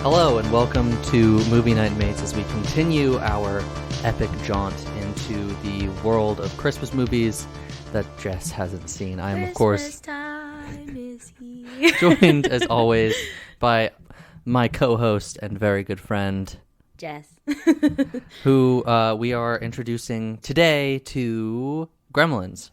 Hello and welcome to Movie Night Mates as we continue our epic jaunt into the world of Christmas movies that Jess hasn't seen. I am, of course, time is here. joined as always by my co-host and very good friend, Jess, who we are introducing today to Gremlins.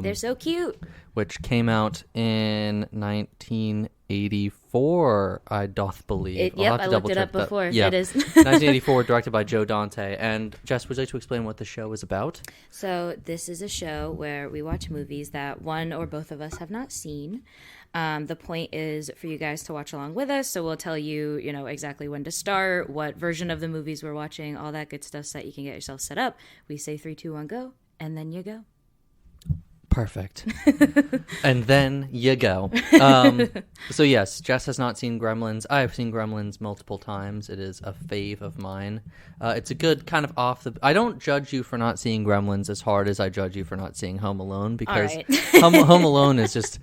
They're so cute. Which came out in 1984, I doth believe. I looked it up before. Yeah. It is. 1984, directed by Joe Dante. And Jess, would you like to explain what the show is about? So this is a show where we watch movies that one or both of us have not seen. The point is for you guys to watch along with us. So we'll tell you, exactly when to start, what version of the movies we're watching, all that good stuff so that you can get yourself set up. We say 3, 2, 1, go, and then you go. Perfect. And then you go. So yes, Jess has not seen Gremlins. I have seen Gremlins multiple times. It is a fave of mine. It's a good kind of I don't judge you for not seeing Gremlins as hard as I judge you for not seeing Home Alone, because right. Home Alone is just,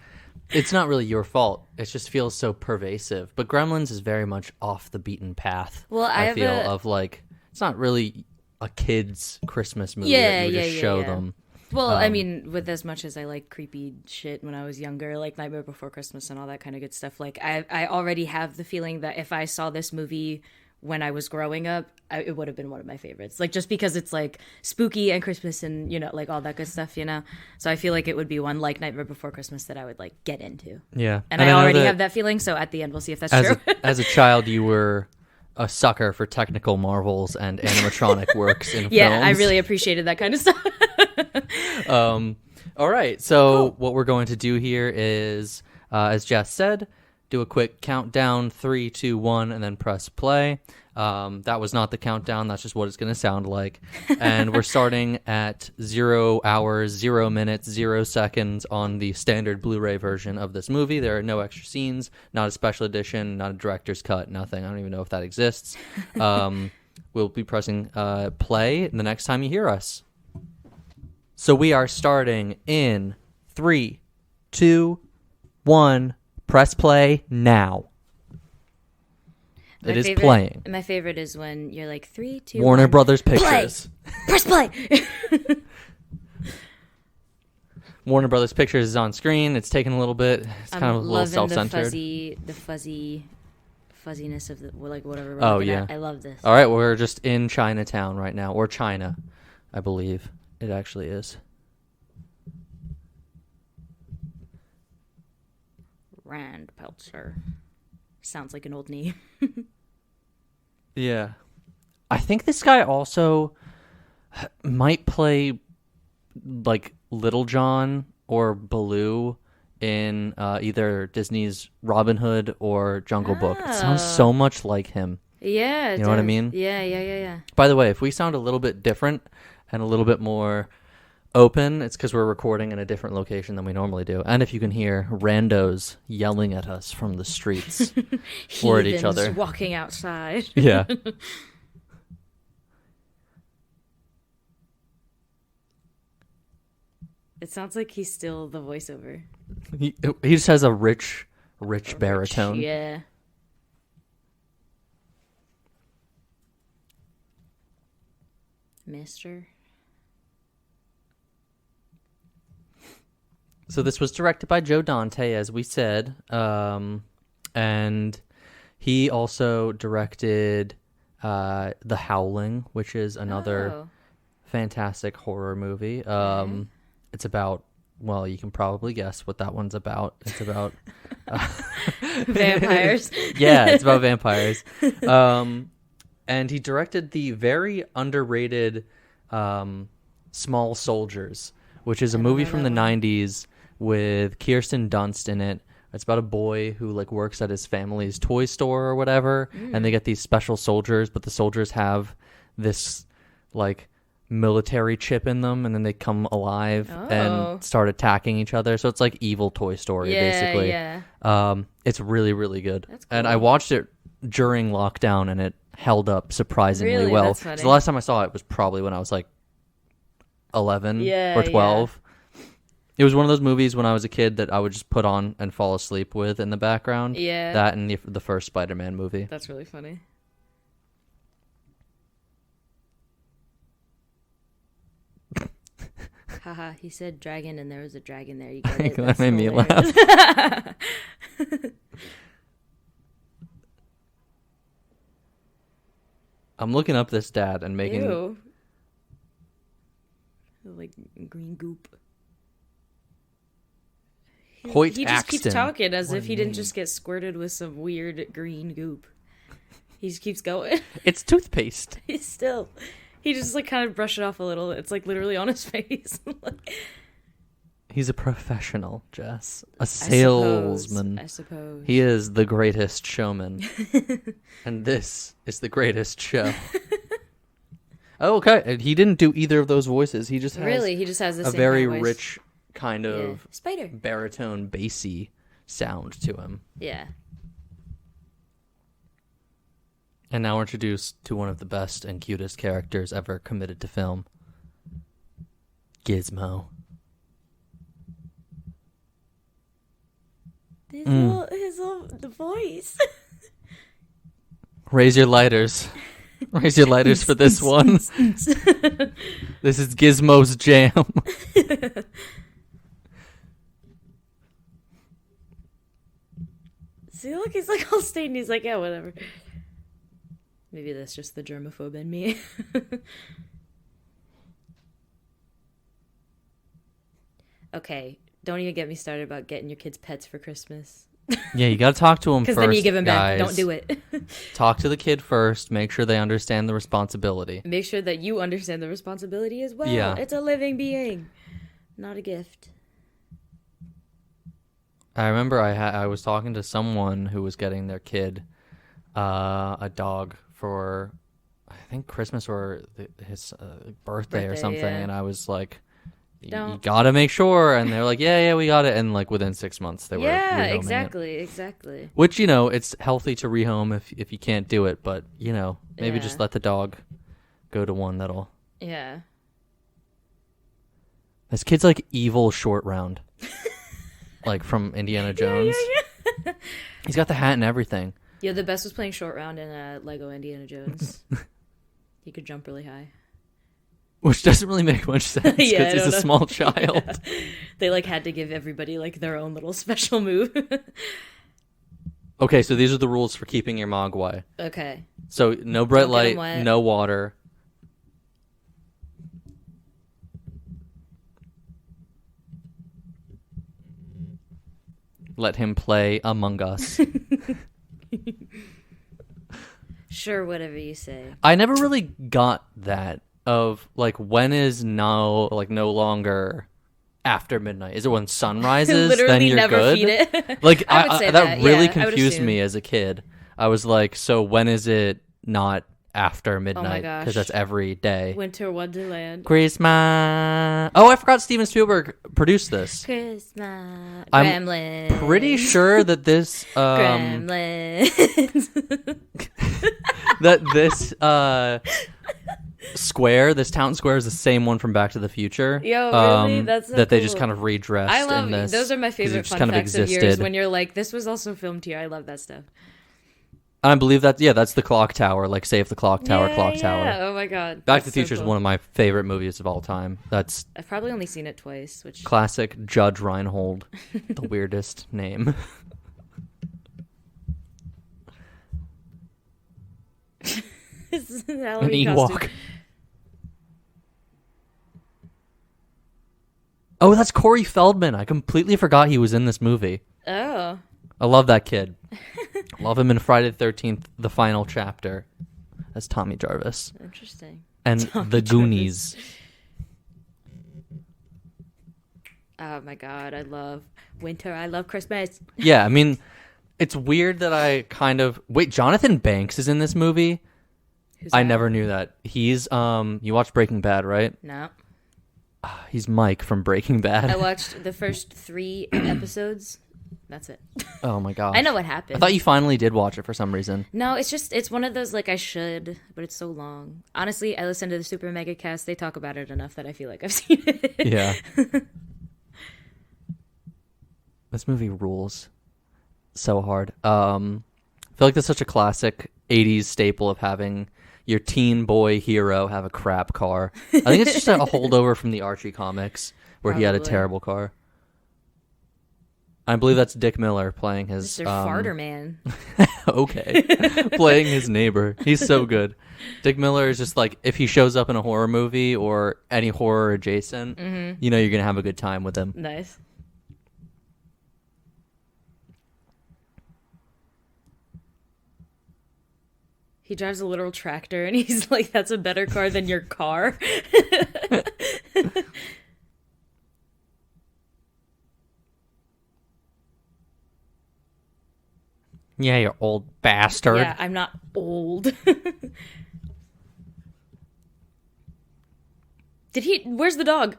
it's not really your fault. It just feels so pervasive. But Gremlins is very much off the beaten path. Well, I feel of like, it's not really a kid's Christmas movie that you just show them. Well, I mean, with as much as I like creepy shit when I was younger, like Nightmare Before Christmas and all that kind of good stuff, like I already have the feeling that if I saw this movie when I was growing up, it would have been one of my favorites. Like, just because it's like spooky and Christmas and, like all that good stuff, So I feel like it would be one like Nightmare Before Christmas that I would like get into. Yeah. And I already have that feeling, so at the end we'll see if that's true. As a child, you were a sucker for technical marvels and animatronic works in films. Yeah, I really appreciated that kind of stuff. All right, so What we're going to do here is, as Jess said, do a quick countdown, 3, 2, 1, and then press play. That was not the countdown, that's just what it's going to sound like. And we're starting at 0 hours, 0 minutes, 0 seconds on the standard Blu-ray version of this movie. There are no extra scenes, not a special edition, not a director's cut, nothing. I don't even know if that exists. We'll be pressing play the next time you hear us. So we are starting in 3, 2, 1. Press play now. It is playing. My favorite is when you're like 3, 2, Warner 1, Brothers Pictures. Play! Press play! Warner Brothers Pictures is on screen. It's taking a little bit. It's kind of a little self-centered. The fuzziness of the, like, whatever. Oh, yeah. At. I love this. All right, we're just in Chinatown right now, or China, I believe it actually is. Rand Peltzer. Sounds like an old name. Yeah. I think this guy also might play like Little John or Baloo in either Disney's Robin Hood or Jungle Book. It sounds so much like him. Yeah, you know what I mean? Yeah. By the way, if we sound a little bit different and a little bit more open, it's because we're recording in a different location than we normally do. And if you can hear randos yelling at us from the streets or at each other. Walking outside. Yeah. It sounds like he's still the voiceover. He just has a rich baritone. Yeah. Mister. So this was directed by Joe Dante, as we said, and he also directed The Howling, which is another fantastic horror movie. It's about, well, you can probably guess what that one's about. It's about vampires. Yeah, it's about vampires. And he directed the very underrated Small Soldiers, which is a movie from the 90s with Kirsten Dunst in it. It's about a boy who like works at his family's toy store or whatever, and they get these special soldiers, but the soldiers have this like military chip in them, and then they come alive and start attacking each other. So it's like evil Toy Story, basically. Yeah. It's really, really good. That's cool. And I watched it during lockdown, and it held up surprisingly well. That's funny. So the last time I saw it was probably when I was like 11 or 12. It was one of those movies when I was a kid that I would just put on and fall asleep with in the background. Yeah. That and the first Spider-Man movie. That's really funny. Haha, he said dragon and there was a dragon there. You got it? That made me laugh. I'm looking up this dad and making... Ew. Like green goop. Hoyt He just keeps Axton. talking as What if a he didn't name. just get squirted with some weird green goop. He just keeps going. It's toothpaste. He's still... He just like kind of brushed it off a little. It's like literally on his face. He's a professional, Jess. A salesman. I suppose. He is the greatest showman. And this is the greatest show. Oh, okay. And he didn't do either of those voices. He just has He just has the a same very kind of voice. rich kind of Spider. baritone, bassy sound to him. Yeah. And now we're introduced to one of the best and cutest characters ever committed to film. Gizmo. The voice. Raise your lighters. Raise your lighters for this one. This is Gizmo's jam. See, look, he's like all stained. He's like, yeah, whatever. Maybe that's just the germaphobe in me. Okay, don't even get me started about getting your kids pets for Christmas. Yeah, you got to talk to them first, Because then you give them guys. back. Don't do it. Talk to the kid first. Make sure they understand the responsibility. Make sure that you understand the responsibility as well. Yeah. It's a living being, not a gift. I remember I was talking to someone who was getting their kid a dog for, I think, Christmas or his birthday or something, yeah. and I was like, you Don't. gotta make sure. And they're like, yeah, we got it. And like within 6 months, they were Yeah, rehoming exactly, it. exactly. Which, it's healthy to rehome if you can't do it, but maybe just Yeah. let the dog go to one that'll. Yeah. This kid's like evil short round, like from Indiana Jones. Yeah. He's got the hat and everything. Yeah, the best was playing short round in Lego Indiana Jones. He could jump really high. Which doesn't really make much sense because Yeah, I he's a don't know. small child. Yeah. They like had to give everybody like their own little special move. Okay, so these are the rules for keeping your Mogwai. Okay. So no bright Don't get 'em light, wet. no water. Let him play Among Us. Sure, whatever you say. I never really got that of like when is no longer after midnight. Is it when sun rises? Literally then you're never good. feed it. Like I would say that that, really yeah, I would confused assume. me as a kid. I was like, so when is it not after midnight? gosh. Because that's every day. Winter Wonderland. Christmas. Oh, I forgot Steven Spielberg produced this. Christmas. I'm Gremlins. Pretty sure that this Gremlins. that this square, this town square, is the same one from Back to the Future. Yo, really? That's so that they just cool. kind of redressed. I love in this, those are my 'cause it favorite just fun kind of facts of yours existed. when you're like, this was also filmed here. I love that stuff. And I believe that's the clock tower, like Save the Clock Tower, clock tower. Oh my god. Back to That's the Future is cool. one of my favorite movies of all time. That's I've probably only seen it twice, which classic Judge Reinhold, the weirdest name. is an An Halloween Ewok. costume. Oh, that's Corey Feldman. I completely forgot he was in this movie. Oh. I love that kid. Love him in Friday the 13th, the final chapter. That's Tommy Jarvis. Interesting. And Tommy the Jarvis. Goonies. Oh my god, I love winter. I love Christmas. Yeah, I mean, it's weird that I kind of... Wait, Jonathan Banks is in this movie? Who's I that? never knew that. He's, you watched Breaking Bad, right? No. He's Mike from Breaking Bad. I watched the first 3 episodes. That's it. Oh my gosh. I know what happened. I thought you finally did watch it for some reason. No, it's one of those like I should, but it's so long. Honestly, I listen to the Super Mega Cast. They talk about it enough that I feel like I've seen it. Yeah. This movie rules so hard. I feel like that's such a classic 80s staple of having your teen boy hero have a crap car. I think it's just a holdover from the Archie comics where he had a terrible car. I believe that's Dick Miller playing his... Mr. Farter Man. Okay. Playing his neighbor. He's so good. Dick Miller is just like, if he shows up in a horror movie or any horror adjacent, you know you're going to have a good time with him. Nice. He drives a literal tractor and he's like, that's a better car than your car. Yeah, you old bastard. Yeah, I'm not old. Where's the dog?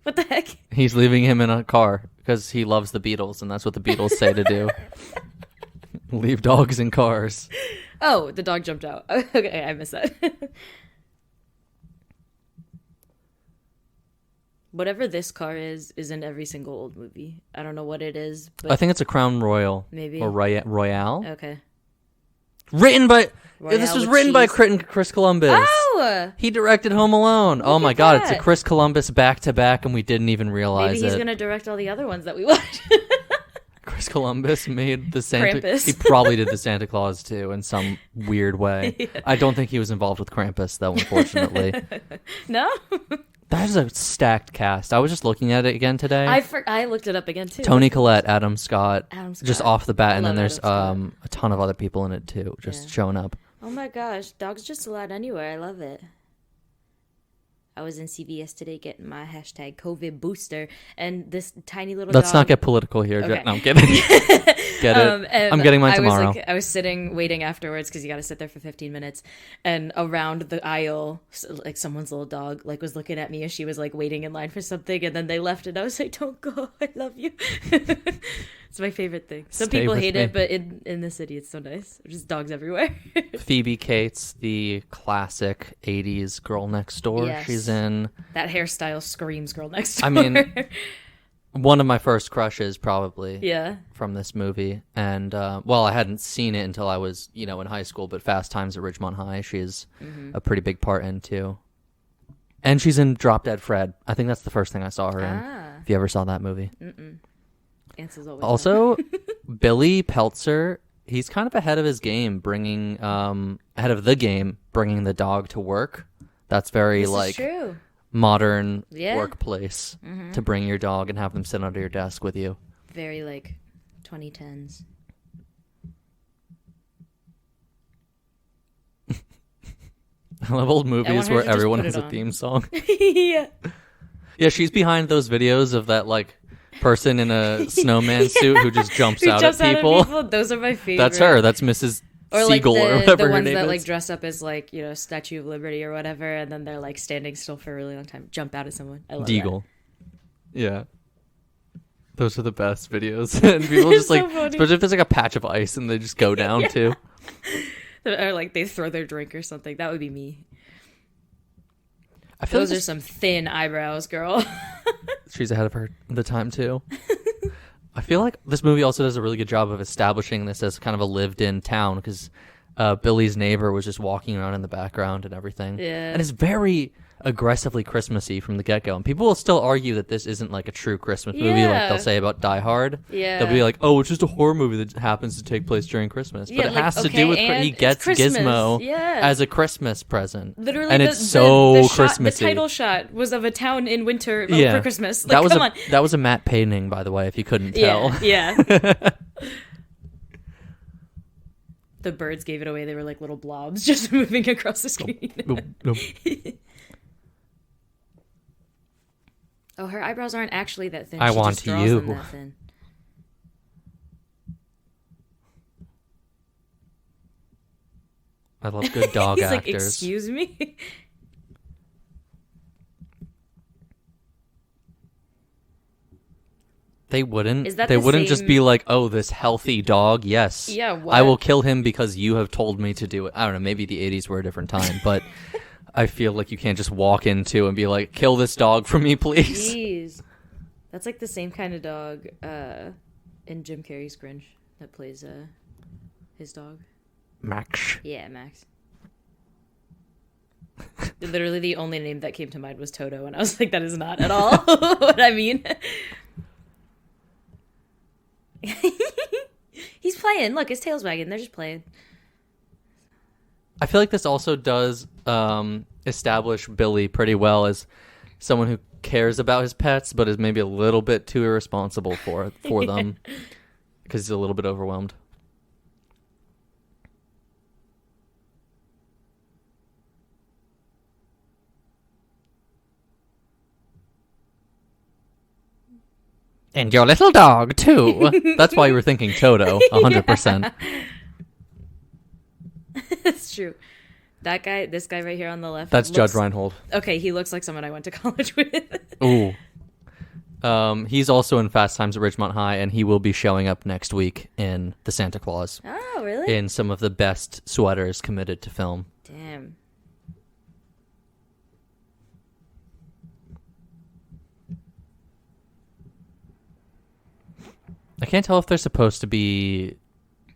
What the heck? He's leaving him in a car because he loves the Beatles, and that's what the Beatles say to do. Leave dogs in cars. Oh, the dog jumped out. Okay, I missed that. Whatever this car is in every single old movie. I don't know what it is, but I think it's a Crown Royal. Maybe. Or Royale. Okay. Written by... Royale this was with written by cheese. Chris Columbus. Oh! He directed Home Alone. Oh my at god, it's that. a Chris Columbus back-to-back, and we didn't even realize Maybe he's it. going to direct all the other ones that we watch. Chris Columbus made the Santa... Krampus. He probably did the Santa Claus, too, in some weird way. Yeah. I don't think he was involved with Krampus, though, unfortunately. No? That is a stacked cast. I was just looking at it again today. I looked it up again, too. Toni Collette, Adam Scott, just Scott. off the bat, I and then love there's Adam a ton of other people in it, too, just showing up. Oh my gosh, dogs just allowed anywhere. I love it. I was in CVS today getting my hashtag COVID booster, and this tiny little Let's dog... not get political here. Okay. No, I'm kidding. Get it. I'm getting mine tomorrow. I was sitting waiting afterwards because you got to sit there for 15 minutes, and around the aisle, like someone's little dog like was looking at me as she was like waiting in line for something, and then they left, and I was like, "Don't go, I love you." It's my favorite thing. Some Stay people with hate me. it, but in the city, it's so nice. There's just dogs everywhere. Phoebe Cates, the classic 80s girl next door. Yes. She's in... That hairstyle screams girl next door. I mean, one of my first crushes, probably, yeah. from this movie. And, well, I hadn't seen it until I was, in high school, but Fast Times at Ridgemont High, she's a pretty big part in, too. And she's in Drop Dead Fred. I think that's the first thing I saw her in, if you ever saw that movie. Answer's always Also, Billy Peltzer, he's kind of ahead of his game, bringing the dog to work. That's very, This is like... true. modern Yeah. workplace to bring your dog and have them sit under your desk with you. Very like 2010s. I love old movies her where to just everyone put has it a on. theme song. Yeah. Yeah, she's behind those videos of that like person in a snowman suit who just jumps out at people. Those are my favorite. That's her. That's Mrs. Or like Siegel or whatever the her ones name that is. like dress up as like, Statue of Liberty or whatever, and then they're like standing still for a really long time, jump out at someone. I love Deagle. Yeah. Those are the best videos. And people just like, so funny. especially if there's like a patch of ice and they just go down too. that. Or like they throw their drink or something. That would be me. I feel Those like are some thin eyebrows, girl. she's ahead of the time too. I feel like this movie also does a really good job of establishing this as kind of a lived-in town because Billy's neighbor was just walking around in the background and everything. Yeah. And it's very aggressively Christmassy from the get-go. And people will still argue that this isn't like a true Christmas movie like Yeah. they'll say about Die Hard. Yeah. They'll be like, oh, it's just a horror movie that happens to take place during Christmas. But Yeah, it like, has to okay, do with... and he it's gets Christmas. Gizmo Yeah. as a Christmas present. Literally, and the, it's so the shot, Christmassy. The title shot was of a town in winter Yeah. for Christmas. Like, That was a matte painting, by the way, if you couldn't tell. Yeah. The birds gave it away. They were like little blobs just moving across the screen. Oh, her eyebrows aren't actually that thin. I She want just draws you. them that thin. I love good dog He's actors. like, excuse me? They wouldn't. Is that they the wouldn't just same- be like, "Oh, this healthy dog." Yes. Yeah, what? I will kill him because you have told me to do it. I don't know. Maybe the '80s were a different time, but I feel like you can't just walk into and be like, "Kill this dog for me, please." Jeez. That's like the same kind of dog in Jim Carrey's Grinch that plays his dog. Max. Yeah, Max. Literally the only name that came to mind was Toto, and I was like, that is not at all what I mean. He's playing. Look, his tail's wagging. They're just playing. I feel like this also does establish Billy pretty well as someone who cares about his pets, but is maybe a little bit too irresponsible for them because he's a little bit overwhelmed. And your little dog, too. That's why you were thinking Toto, 100%. That's true. This guy right here on the left. That's Judge Reinhold. Okay, he looks like someone I went to college with. Ooh. He's also in Fast Times at Ridgemont High, and he will be showing up next week in The Santa Claus. Oh, really? In some of the best sweaters committed to film. Damn. I can't tell if they're supposed to be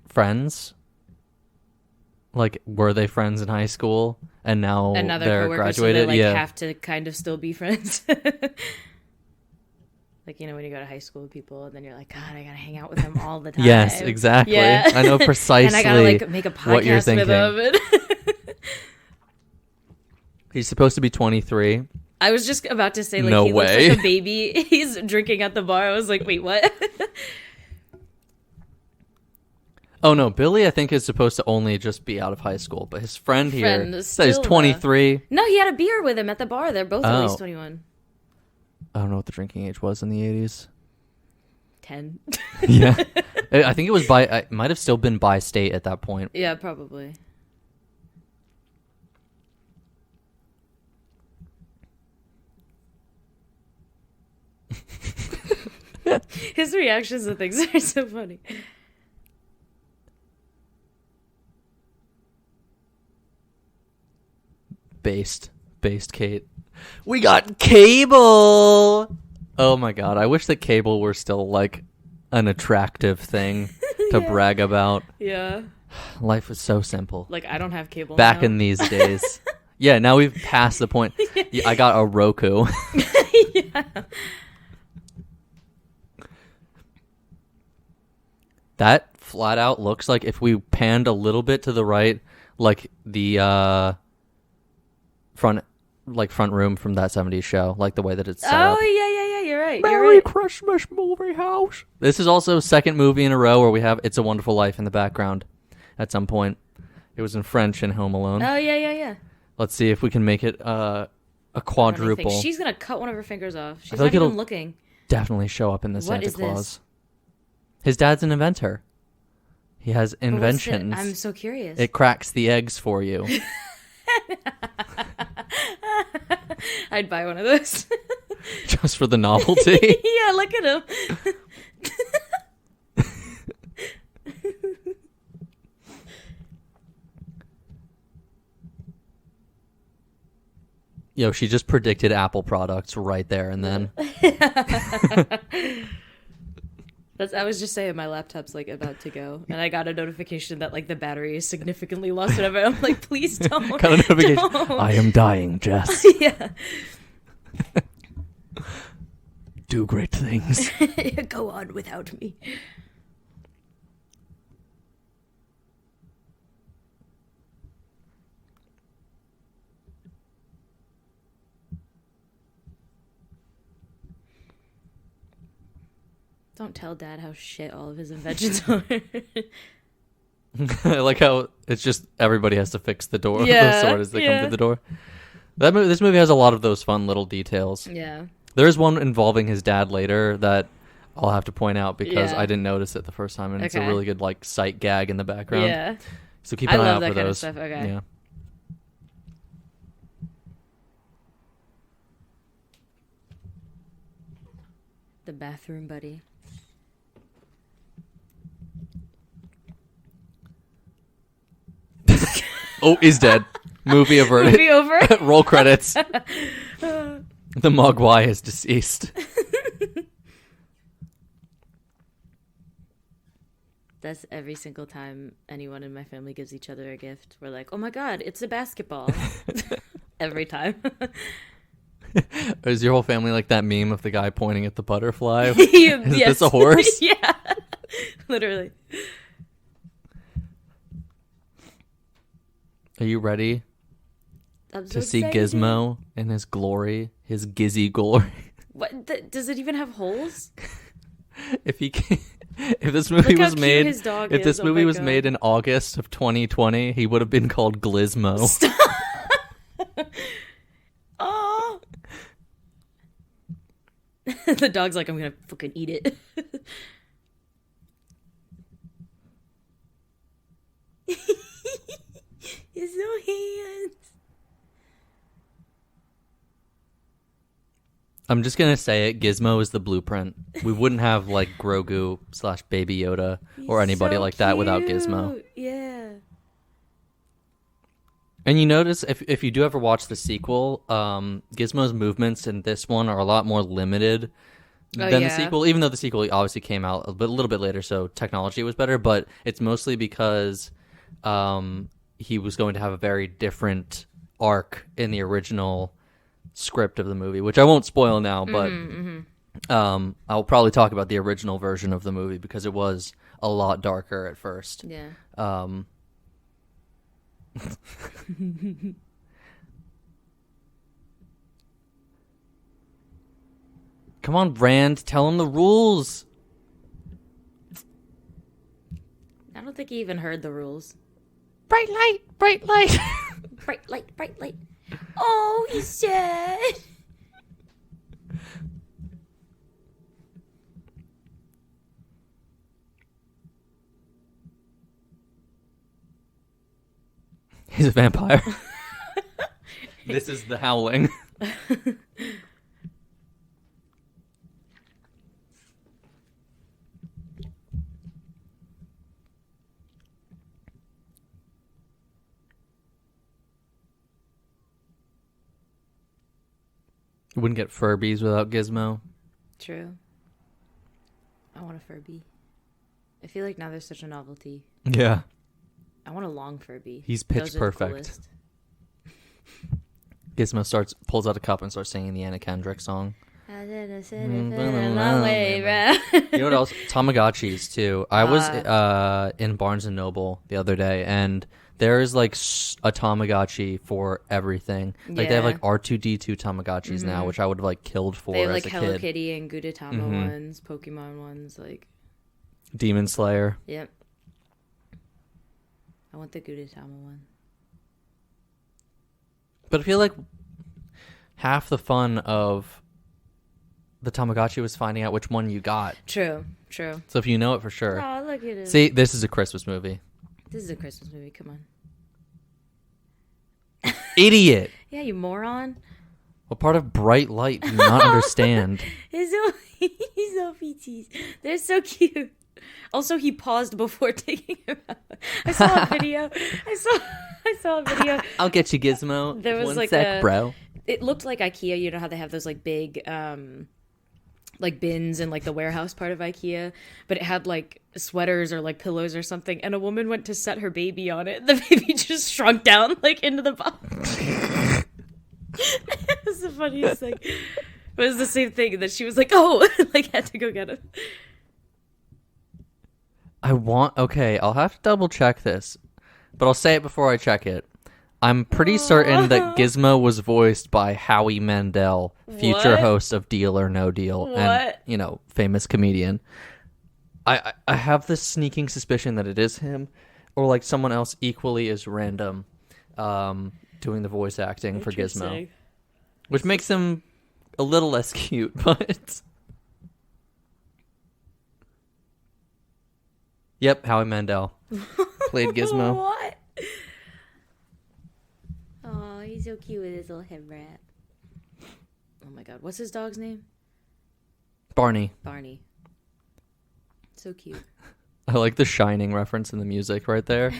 friends. Like, were they friends in high school and now they're graduated? So they have to kind of still be friends. Like, you know, when you go to high school with people and then you're like, God, I gotta hang out with them all the time. Yes, exactly. Yeah. I know precisely and I gotta like make a podcast what you're thinking. with them. He's supposed to be 23. I was just about to say, like, no he way. looks like a baby. He's drinking at the bar. I was like, wait, what? Oh, no. Billy, I think, is supposed to only just be out of high school. But his friend here says he's 23. No, he had a beer with him at the bar. They're both at least 21. I don't know what the drinking age was in the 80s. 10. Yeah. I think it was it might have still been by state at that point. Yeah, probably. His reactions to things are so funny. Based Kate. We got Cable! Oh my god, I wish that Cable were still, like, an attractive thing to brag about. Yeah. Life was so simple. Like, I don't have cable back now. in these days. Yeah, now we've passed the point. Yeah, I got a Roku. Yeah. That flat out looks like if we panned a little bit to the right, like the front room from that 70s show, like the way that it's set up. Oh, yeah, you're right. Merry Christmas, movie house. This is also second movie in a row where we have It's a Wonderful Life in the background at some point. It was in French in Home Alone. Oh, yeah. Let's see if we can make it a quadruple. She's going to cut one of her fingers off. She's not like even looking. Definitely show up in the What Santa is Claus. this? His dad's an inventor. He has inventions. I'm so curious. It cracks the eggs for you. I'd buy one of those. Just for the novelty? Yeah, look at him. Yo, she just predicted Apple products right there and then. I was just saying my laptop's like about to go, and I got a notification that like the battery is significantly lost. Whatever. I'm like, please don't. Got a notification. Don't. I am dying, Jess. Yeah. Do great things. Go on without me. Don't tell Dad how shit all of his inventions are. I like how it's just everybody has to fix the door. Yeah, the sword as they come through the door. This movie has a lot of those fun little details. Yeah. There's one involving his dad later that I'll have to point out because I didn't notice it the first time, and it's a really good like sight gag in the background. Yeah. So keep an eye out for that kind those. of stuff. Okay. Yeah. The bathroom buddy. Oh, he's dead. Movie averted. Movie over. Roll credits. The Mogwai is deceased. That's every single time anyone in my family gives each other a gift. We're like, oh my god, it's a basketball. Every time. Is your whole family like that meme of the guy pointing at the butterfly? Is Yes. this a horse? Yeah. Literally. Are you ready I'm so to see excited. Gizmo in his glory, his Gizzy glory? What? Does it even have holes? If this movie Look how was cute made, his dog if is. this Oh movie my was God. made in August of 2020, he would have been called Glizmo. Oh. The dog's like, I'm gonna fucking eat it. His little hands. I'm just gonna say it. Gizmo is the blueprint. We wouldn't have like Grogu / Baby Yoda or anybody So like that without cute. Gizmo. Yeah. And you notice if you do ever watch the sequel, Gizmo's movements in this one are a lot more limited than the yeah. sequel. Even though the sequel obviously came out a little bit later, so technology was better. But it's mostly because he was going to have a very different arc in the original script of the movie, which I won't spoil now. But I'll probably talk about the original version of the movie because it was a lot darker at first. Yeah. Come on, Rand, tell him the rules. I don't think he even heard the rules. Bright light, bright light. Bright light, bright light. Oh, he's sad. He's a vampire. This is the howling. You wouldn't get Furbies without Gizmo. True. I want a Furby. I feel like now there's such a novelty. Yeah. I want a long Furby. He's pitch Those are the perfect. coolest. Gizmo pulls out a cup and starts singing the Anna Kendrick song. I didn't sit a long way round. You know what else? Tamagotchis too. I was in Barnes and Noble the other day, and there is like a Tamagotchi for everything. Like they have Yeah. like R2D2 Tamagotchis now, which I would have like killed for They have as like a Hello kid. Kitty and Gudetama ones, Pokemon ones. Like, Demon Slayer. yep. I want the Gudetama one. But I feel like half the fun of the Tamagotchi was finding out which one you got. True, true. So if you know it for sure. Oh, look at it. See, this is a Christmas movie. This is a Christmas movie. Come on. Idiot. Yeah, you moron. What part of bright light do you not understand? He's so PTs. They're so cute. Also, he paused before taking him out. I saw a video. I saw a video. I'll get you, Gizmo. There was One like sec, bro. It looked like IKEA. You know how they have those like big like bins in like the warehouse part of IKEA, but it had like sweaters or like pillows or something, and a woman went to set her baby on it. The baby just shrunk down like into the box. It was the funniest thing. It was the same thing that she was like, oh, like had to go get it. Okay, I'll have to double check this, but I'll say it before I check it. I'm pretty certain that Gizmo was voiced by Howie Mandel, future What? host of Deal or No Deal, and, What? you know, famous comedian. I have this sneaking suspicion that it is him, or like someone else equally as random, doing the voice acting for Gizmo, Interesting. which makes him a little less cute, but... Yep, Howie Mandel played Gizmo. What? Oh, he's so cute with his little head wrap. Oh my god, what's his dog's name? Barney. Barney. So cute. I like the Shining reference in the music right there.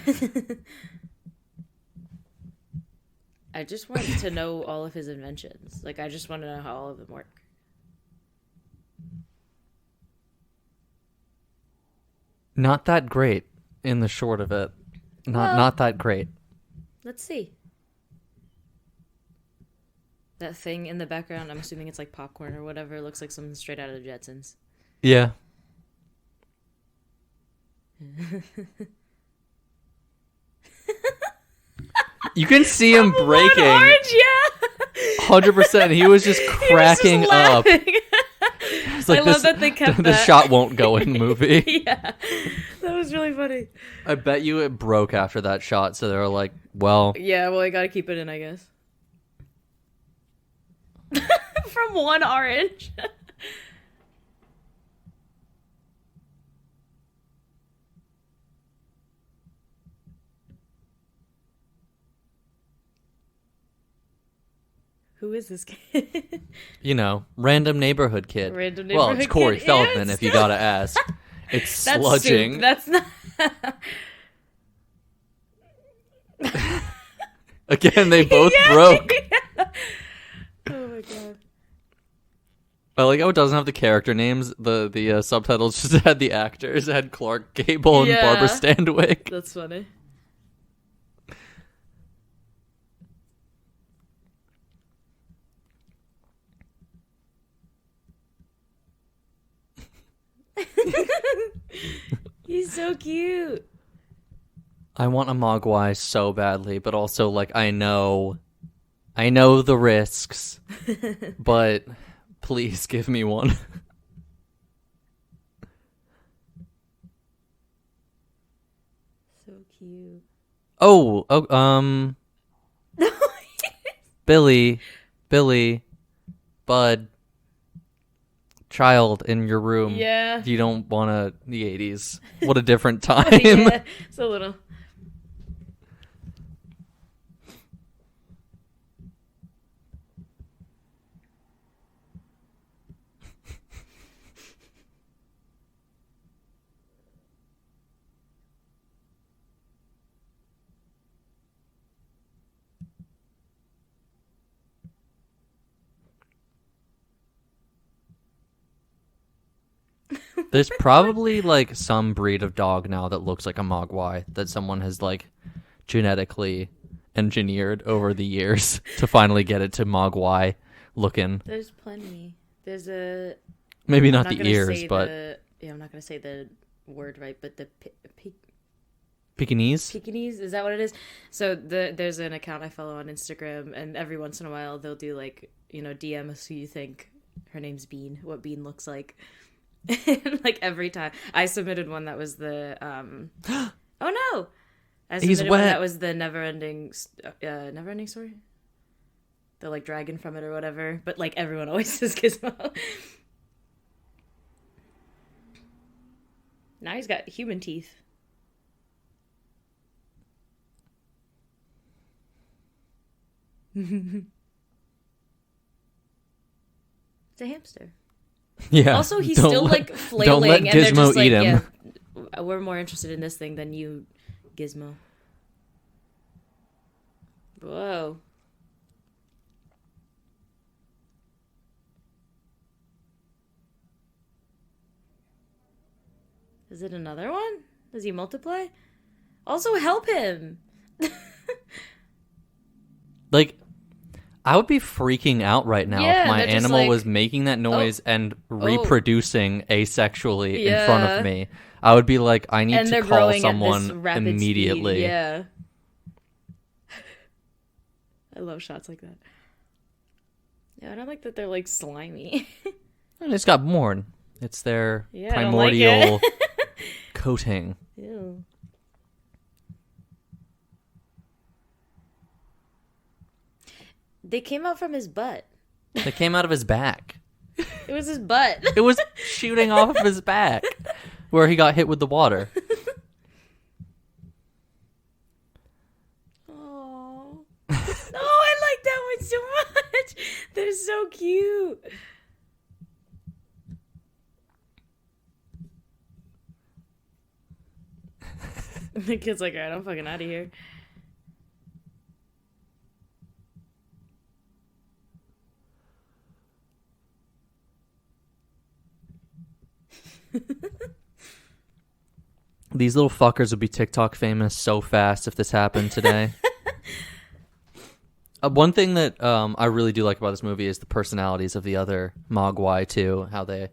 I just want to know all of his inventions. Like, I just want to know how all of them work. Not that great in the short of it. Not that great. Let's see. That thing in the background, I'm assuming it's like popcorn or whatever. It looks like something straight out of the Jetsons. Yeah. You can see him breaking. Orange, yeah. 100%. He was just cracking up. It's like, I love that they kept the that. shot won't go in the movie. Yeah, that was really funny. I bet you it broke after that shot, so they were like, well... Yeah, well, I gotta keep it in, I guess. From one orange. Who is this kid? You know, random neighborhood kid. Random Well, neighborhood it's Corey kid, Feldman, yes. if you gotta ask. It's That's sludging. soup. That's not... Again, they both broke. Yeah. Oh my god. I like how it doesn't have the character names. The subtitles just had the actors. It had Clark Gable and Yeah. Barbara Stanwyck. That's funny. He's so cute. I want a Mogwai so badly, but also like I know the risks, but please give me one. So cute. Billy, Bud, child in your room. Yeah. You don't want to the 80s. What a different time. Yeah, it's a little. There's probably like some breed of dog now that looks like a Mogwai that someone has like genetically engineered over the years to finally get it to Mogwai looking. There's plenty. There's a. Maybe I'm not not the gonna ears, say but yeah, I'm not gonna say the word right, but the Pekingese. Pekingese, is that what it is? So there's an account I follow on Instagram, and every once in a while they'll do like, you know, DM us who you think her name's Bean, what Bean looks like. And like every time I submitted one that was the oh no, I submitted He's one wet. that was the never ending story, the like dragon from it or whatever, but like everyone always says Gizmo. Now he's got human teeth. It's a hamster. Yeah. Also, he's Don't still let- like flailing, Don't let and they're Gizmo just like, eat him. yeah, we're more interested in this thing than you, Gizmo. Whoa. Is it another one? Does he multiply? Also, help him. Like, I would be freaking out right now Yeah, if my they're just animal like, was making that noise and reproducing asexually in front Yeah. of me. I would be like, I need And to they're call growing at someone this rapid immediately. speed. Yeah. I love shots like that. Yeah, I don't like that they're like slimy. And it's got morn. It's their Yeah, I don't like primordial it. coating. Ew. They came out from his butt. They came out of his back. It was his butt. It was shooting off of his back where he got hit with the water. Oh. Oh, I like that one so much. They're so cute. The kid's like, alright, I'm fucking out of here. These little fuckers would be TikTok famous so fast if this happened today. One thing that I really do like about this movie is the personalities of the other Mogwai too. How they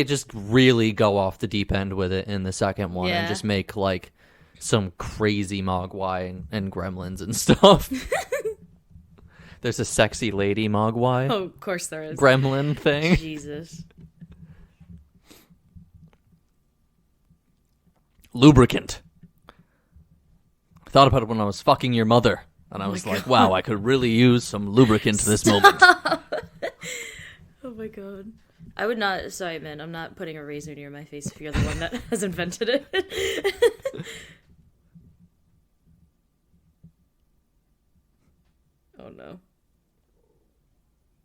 just really go off the deep end with it in the second one and just make like some crazy Mogwai and gremlins and stuff. There's a sexy lady Mogwai. Oh, of course there is. Gremlin thing. Jesus. Lubricant. I thought about it when I was fucking your mother. And I was like, wow, I could really use some lubricant this moment. Oh my god. I would not, sorry man, I'm not putting a razor near my face if you're the one that has invented it. Oh no.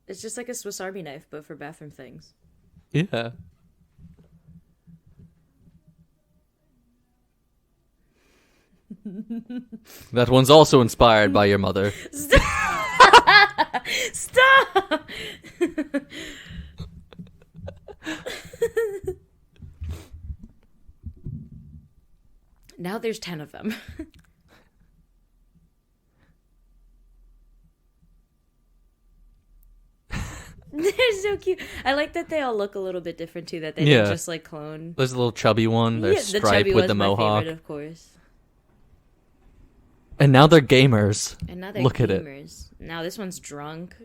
It's just like a Swiss Army knife, but for bathroom things. Yeah. That one's also inspired by your mother. Stop! Stop! Now there's 10 of them. They're so cute. I like that they all look a little bit different too. That they didn't just like clone. There's a little chubby one. There's Stripe with the mohawk, favorite, of course. And now they're gamers. And now they're look gamers. at it. Now this one's drunk.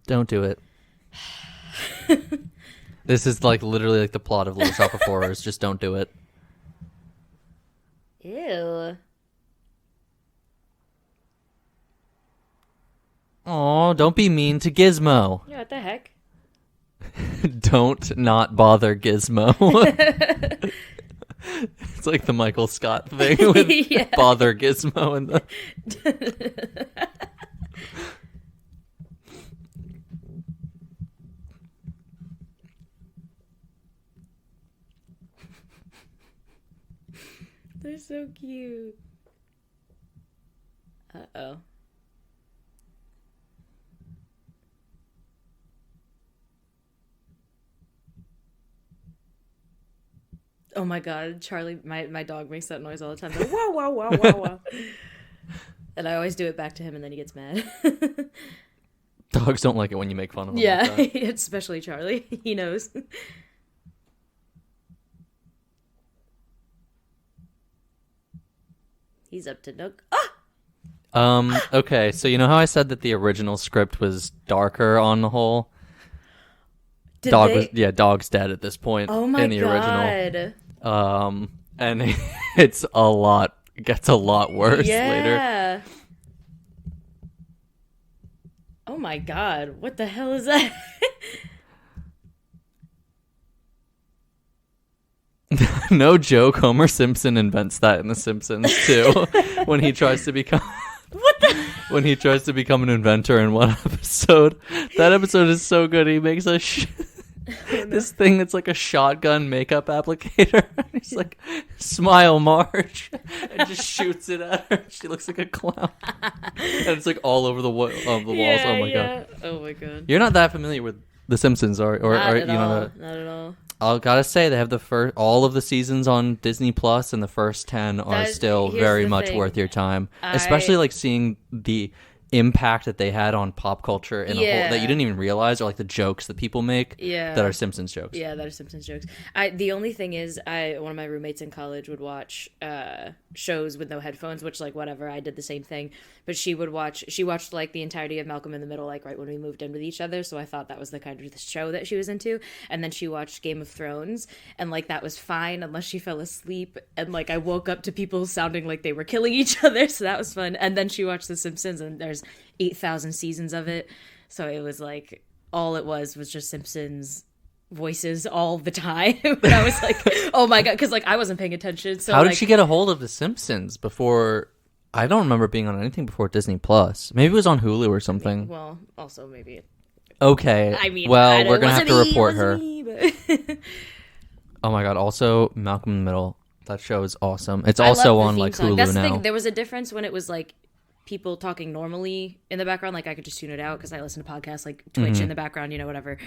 Don't do it. This is like literally like the plot of Little Shop of Horrors. Just don't do it. Ew. Aw, don't be mean to Gizmo. Yeah, what the heck? Don't not bother Gizmo. It's like the Michael Scott thing with bother Gizmo and the... They're so cute. Uh-oh. Oh my god, Charlie, my dog makes that noise all the time. Like, wow, wow, wow, wow, wow. And I always do it back to him and then he gets mad. Dogs don't like it when you make fun of them. Yeah, like that. especially Charlie. He knows. He's up to no... Ah! Okay, so you know how I said that the original script was darker on the whole? Dog's dead at this point. Oh my in the god. Original. And it gets a lot worse later. Oh my god, what the hell is that? No joke, Homer Simpson invents that in The Simpsons too. When he tries to become when he tries to become an inventor in one episode. That episode is so good. He makes this thing that's like a shotgun makeup applicator. He's like, smile, Marge, and just shoots it at her. She looks like a clown, and it's like all over the walls. Oh my god! Oh my god! You're not that familiar with The Simpsons, or not you at know all. that? Not at all. I gotta say, they have all of the seasons on Disney Plus, and the first 10 are still very much worth your time. Especially like seeing the impact that they had on pop culture in a whole that you didn't even realize, or like the jokes that people make that are Simpsons jokes. Yeah, that are Simpsons jokes. The only thing is, one of my roommates in college would watch shows with no headphones, which like whatever, I did the same thing. But she watched like the entirety of Malcolm in the Middle, like right when we moved in with each other. So I thought that was the kind of the show that she was into. And then she watched Game of Thrones, and like that was fine unless she fell asleep. And like I woke up to people sounding like they were killing each other, so that was fun. And then she watched The Simpsons, and there's 8,000 seasons of it. So it was like all it was just Simpsons voices all the time. But I was like, oh my god, because like I wasn't paying attention. So how did she get a hold of The Simpsons before? I don't remember being on anything before Disney Plus. Maybe it was on Hulu or something. Well, also maybe. Okay. I mean, well, we're gonna have to report her. But... Oh my god! Also, Malcolm in the Middle. That show is awesome. It's also on like Hulu That's the now. thing. There was a difference when it was like people talking normally in the background, like I could just tune it out because I listen to podcasts like Twitch in the background, whatever.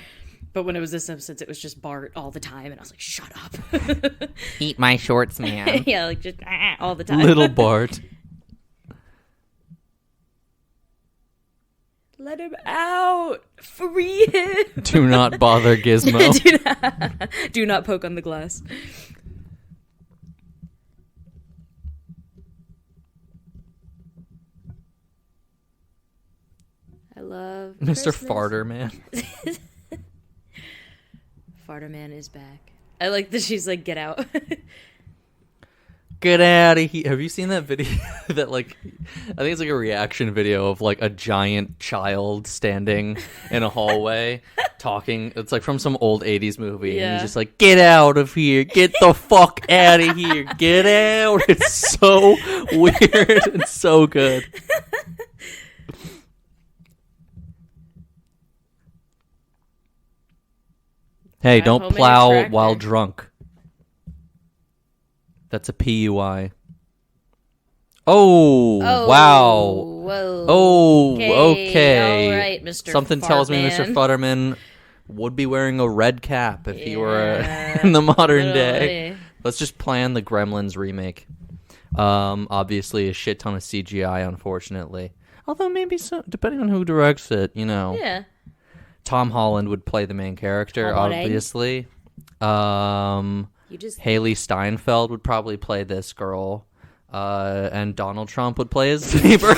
But when it was this episode, it was just Bart all the time, and I was like, shut up. Eat my shorts, man. Yeah, like just all the time. Little Bart. Let him out. Free him. Do not bother Gizmo. Do not poke on the glass. I love Mr. Christmas. Farter Man. Farter Man is back. I like that she's like, get out. Get out of here. Have you seen that video that like, I think it's like a reaction video of like a giant child standing in a hallway talking. It's like from some old 80s movie. Yeah. And he's just like, get out of here. Get the fuck out of here. Get out. It's so weird and so good. Hey, At don't home in your plow tractor. while drunk. That's a PUI. Oh, wow. Whoa. Oh, okay. All right, Mr. Something tells me Fartman. Mr. Futterman would be wearing a red cap if he were Yeah, in the modern literally. day. Let's just plan the Gremlins remake. Obviously a shit ton of CGI, unfortunately. Although maybe so, depending on who directs it, Yeah. Tom Holland would play the main character, Holland. obviously. You just Haley Steinfeld would probably play this girl. And Donald Trump would play his neighbor.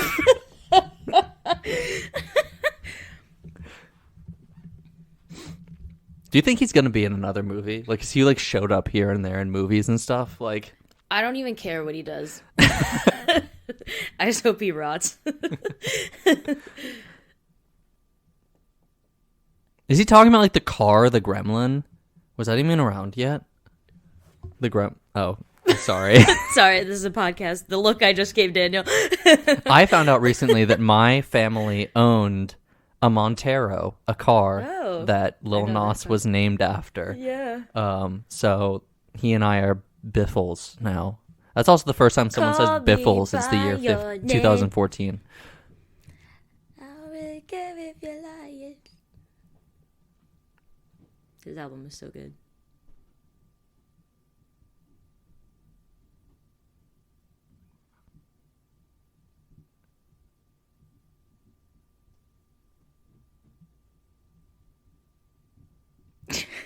Do you think he's gonna be in another movie? Like, is he like showed up here and there in movies and stuff? Like, I don't even care what he does. I just hope he rots. is he talking about like the car, the Gremlin? Was that even around yet? Oh, sorry. Sorry, this is a podcast. The look I just gave Daniel. I found out recently that my family owned a Montero, a car that Lil I know Nas that was named after. Yeah. So he and I are Biffles now. That's also the first time someone says Call me Biffles since the by year your name. 2014. I will give if you like. His album is so good.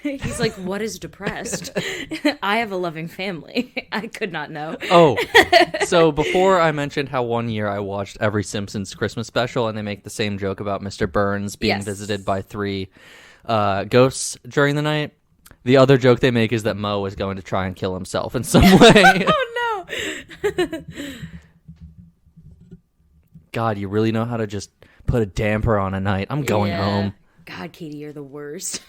He's like, what is depressed? I have a loving family. I could not know. Oh, so before I mentioned how one year I watched every Simpsons Christmas special and they make the same joke about Mr. Burns being Yes. visited by 3 ghosts during the night, the other joke they make is that Moe is going to try and kill himself in some way. Oh no. God, you really know how to just put a damper on a night. I'm going Yeah. home. God, Katie, you're the worst.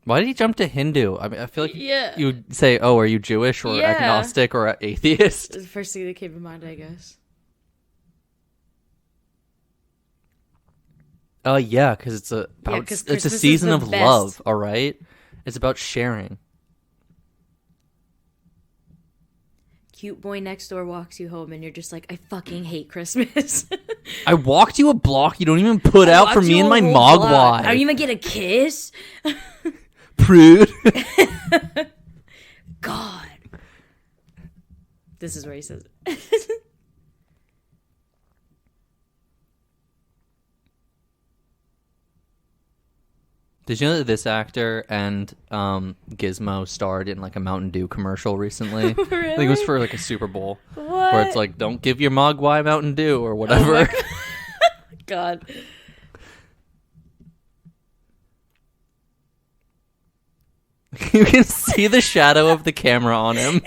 Why did he jump to Hindu? I mean, I feel like Yeah. you would say, oh, are you Jewish or Yeah. agnostic or atheist? The first thing that came to mind, I guess. Oh, yeah, because it's a 'cause it's a Christmas is season the of best. love, all right? It's about sharing. Cute boy next door walks you home, and you're just like, I fucking hate Christmas. I walked you a block you don't even put out for Walked me you and a my whole block. Mogwai. I don't even get a kiss. Prude. God. This is where he says it. Did you know that this actor and Gizmo starred in like a Mountain Dew commercial recently? I think it was for like a Super Bowl. What? Where it's like, don't give your Mogwai Mountain Dew or whatever. God. You can see the shadow of the camera on him.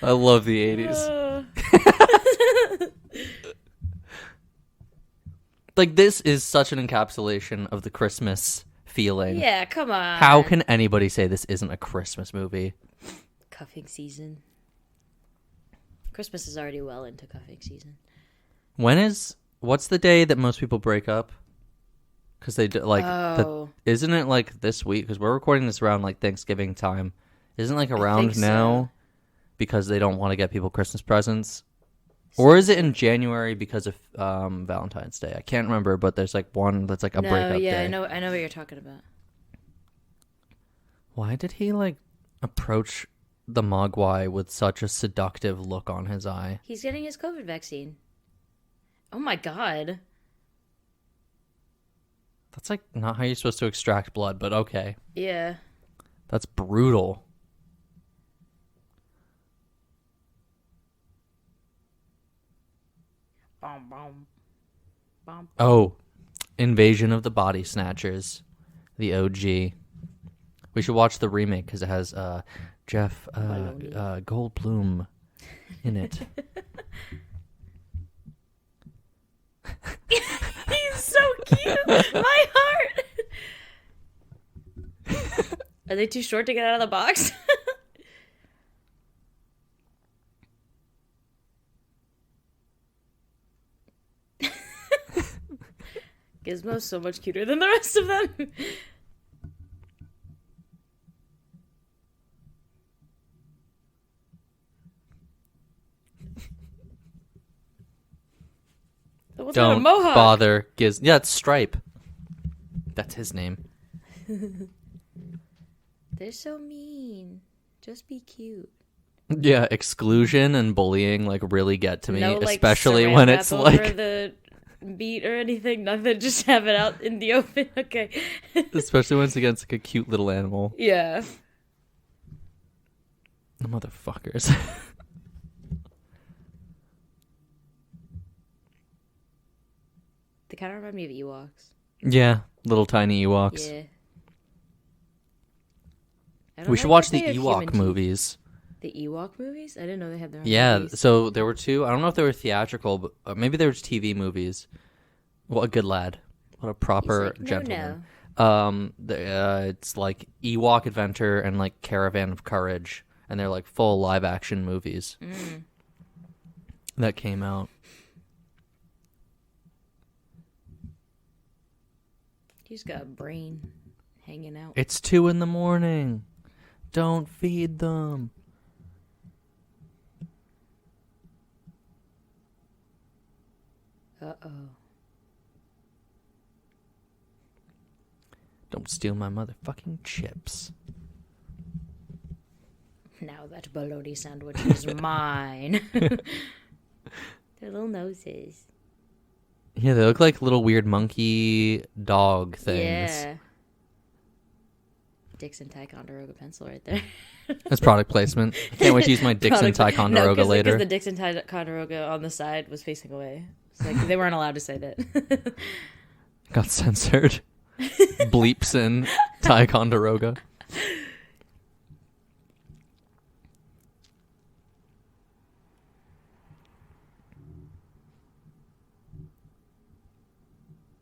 I love the 80s. Like, this is such an encapsulation of the Christmas feeling. Yeah, come on. How can anybody say this isn't a Christmas movie? Cuffing season. Christmas is already well into cuffing season. What's the day that most people break up? Because they do, like, Oh. isn't it like this week? Because we're recording this around like Thanksgiving time. Isn't like around think now because they don't want to get people Christmas presents? Or is it in January because of Valentine's Day? I can't remember, but there's like one that's like a breakup day. I know what you're talking about. Why did he like approach the Mogwai with such a seductive look on his eye? He's getting his COVID vaccine. Oh my god. That's like not how you're supposed to extract blood, but okay. Yeah. That's brutal. Bom, bom. Bom. Oh, Invasion of the Body Snatchers, the OG. We should watch the remake because it has Jeff Goldblum in it. He's so cute. My heart. Are they too short to get out of the box? Gizmo's so much cuter than the rest of them. Don't bother Yeah, it's Stripe. That's his name. They're so mean. Just be cute. Yeah, exclusion and bullying like really get to me, no, like, especially when it's like over the beat or anything. Nothing. Just have it out in the open. Okay. Especially when it's against like a cute little animal. Yeah. The motherfuckers. They kind of remind me of Ewoks. Yeah, little tiny Ewoks. Yeah. We should watch the Ewok movies. The Ewok movies? I didn't know they had their own movies. So there were two. I don't know if they were theatrical, but maybe they were just TV movies. What a good lad. What a proper gentleman. It's like Ewok Adventure and like Caravan of Courage, and they're like full live action movies that came out. He's got a brain hanging out. It's 2 a.m. Don't feed them. Uh-oh. Don't steal my motherfucking chips. Now that bologna sandwich is mine. Their little noses. Yeah, they look like little weird monkey dog things. Yeah. Dixon Ticonderoga pencil right there. That's product placement. I can't wait to use my Dixon Ticonderoga later. Because the Dixon Ticonderoga on the side was facing away. It's like they weren't allowed to say that. Got censored. Bleeps in Ticonderoga.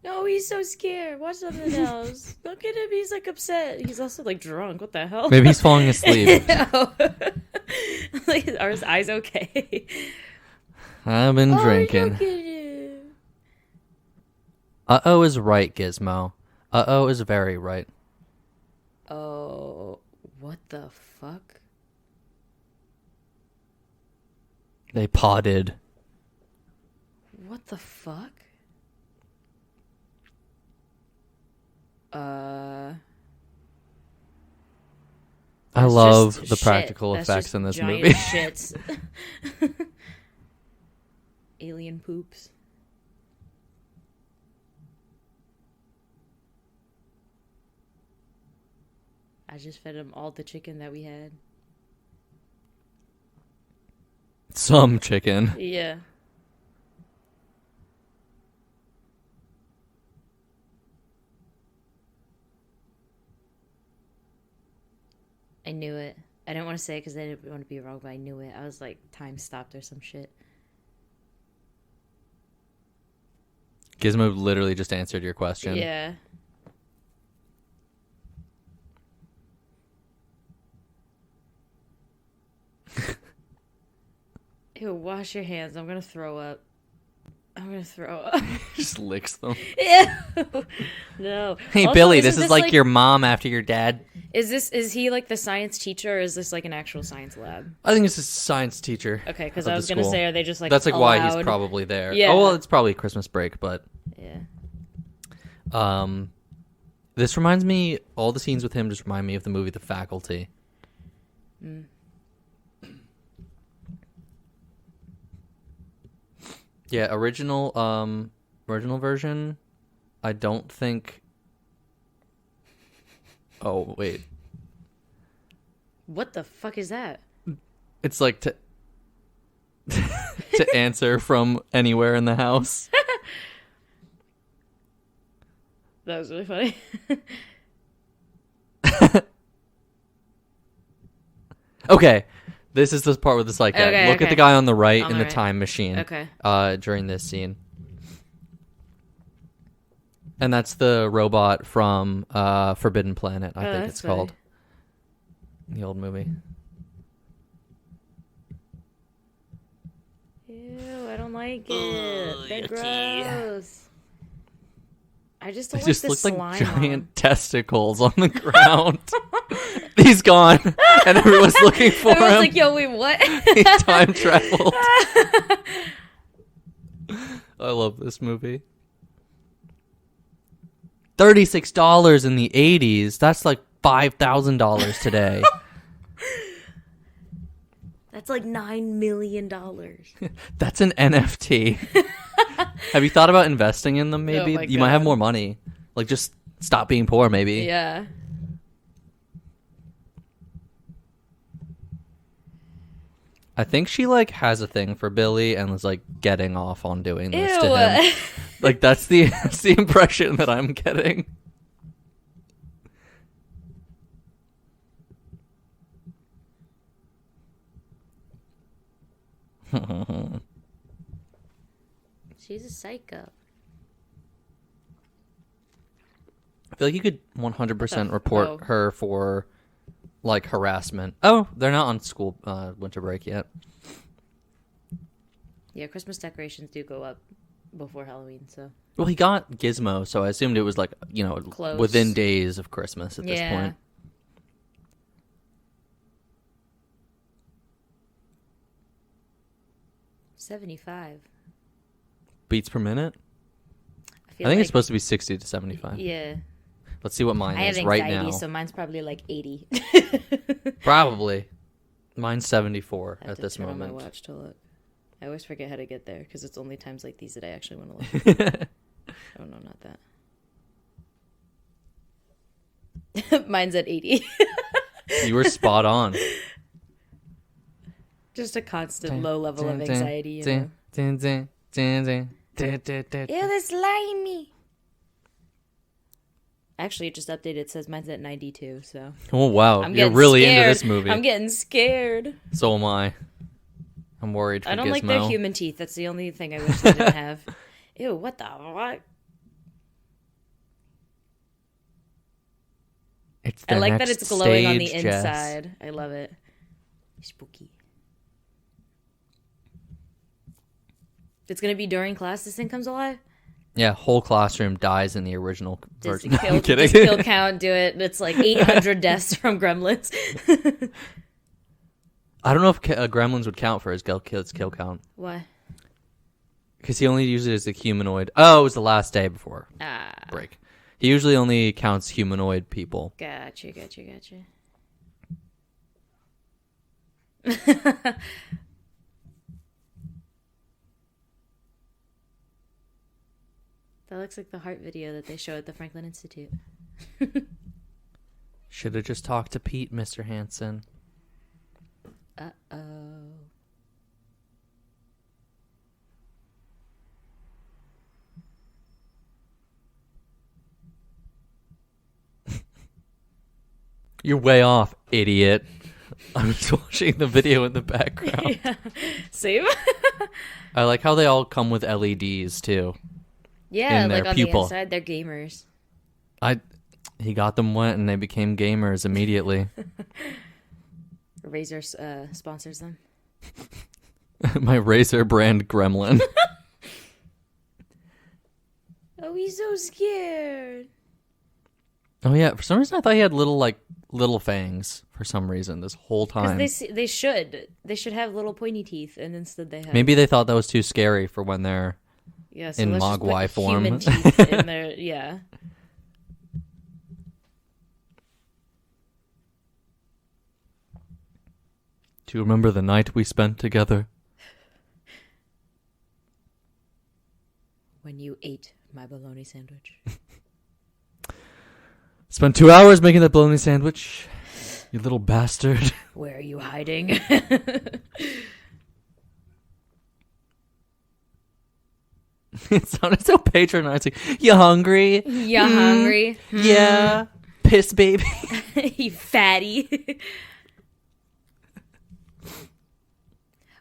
No, he's so scared. Watch something else. Look at him. He's like upset. He's also like drunk. What the hell? Maybe he's falling asleep. Like, are his eyes okay? I've been drinking. Look at him. Uh-oh is right, Gizmo. Uh-oh is very right. Oh, what the fuck? They potted. What the fuck? I love the practical effects in this movie. Shits. Alien poops. I just fed him all the chicken that we had. Some chicken. Yeah. I knew it. I didn't want to say it because I didn't want to be wrong, but I knew it. I was like, time stopped or some shit. Gizmo literally just answered your question. Yeah. Ew, wash your hands. I'm going to throw up. Just licks them. Ew. No. Hey, Also, Billy, this is like your mom after your dad Is he like the science teacher, or is this like an actual science lab? I think it's a science teacher. Okay, because I was gonna say, are they just like that's like allowed? why he's probably there. Yeah. Oh well, it's probably Christmas break, but yeah. This reminds me. All the scenes with him just remind me of the movie The Faculty. Mm. Yeah, original version. I don't think. Oh wait. What the fuck is that? It's like to answer from anywhere in the house. That was really funny. Okay, this is the part with the psych guy. Okay, Look at the guy on the right on in the the right. time machine. Okay. During this scene, and that's the robot from Forbidden Planet. I think it's called. The old movie. Ew, I don't like it. They're gross. I just don't They like just the look slime like giant testicles on the ground. He's gone, and everyone's looking for Everyone's him. like, yo, wait, what? He time traveled. I love this movie. $36 in the 80s. That's like $5,000 today. That's like $9 million. That's an NFT. Have you thought about investing in them? Maybe Oh my you might have God. more money. Like, just stop being poor. Maybe. Yeah. I think she like has a thing for Billy and was like getting off on doing this to Ew. him. Like that's the impression that I'm getting. She's a psycho. I feel like you could 100% report Oh. her for like harassment. Oh, they're not on school winter break yet. Yeah, Christmas decorations do go up before Halloween, so. Well, he got Gizmo, so I assumed it was like, Close. within days of Christmas at this point. 75. Beats per minute? I I think it's supposed to be 60 to 75. Yeah. Let's see what mine I have is right anxiety, now. so mine's probably like 80. Probably. Mine's 74 I have at to this turn on moment. my watch to look. I always forget how to get there because it's only times like these that I actually want to look. Oh no, not that. Mine's at 80. You were spot on. Just a constant low level of anxiety, you know. Ew, Ew, this slimy. Actually, it just updated. It says mine's at 92, so. Oh, wow. I'm You're getting really scared. into this movie. I'm getting scared. So am I. I'm worried for I don't Gizmo. like their human teeth. That's the only thing I wish they didn't have. Ew, what the fuck? It's the I like that next it's glowing on the stage, Jess. inside. I love it. Spooky. It's gonna be during class. This thing comes alive. Yeah, whole classroom dies in the original Just version. I'm kidding. just kill count. Do it. It's like 800 deaths from Gremlins. I don't know if Gremlins would count for his kill count. Why? Because he only uses it as a humanoid. Oh, it was the last day before break. He usually only counts humanoid people. Gotcha. That looks like the heart video that they show at the Franklin Institute. Should have just talked to Pete, Mr. Hansen. Uh-oh. You're way off, idiot. I'm just watching the video in the background. Yeah. Same. I like how they all come with LEDs, too. Yeah, In their like on pupil. the inside, they're gamers. He got them wet and they became gamers immediately. Razer sponsors them. My Razer brand Gremlin. Oh, he's so scared. Oh yeah, for some reason I thought he had little like little fangs for some reason this whole time. Because they should have little pointy teeth, and instead they have. Maybe they thought that was too scary for when they're so in let's just Mogwai put form. Human teeth in there, yeah. Do you remember the night we spent together? When you ate my bologna sandwich. Spent 2 hours making that bologna sandwich. You little bastard. Where are you hiding? It sounded so patronizing. You hungry? You hungry? Yeah. Piss baby. You fatty.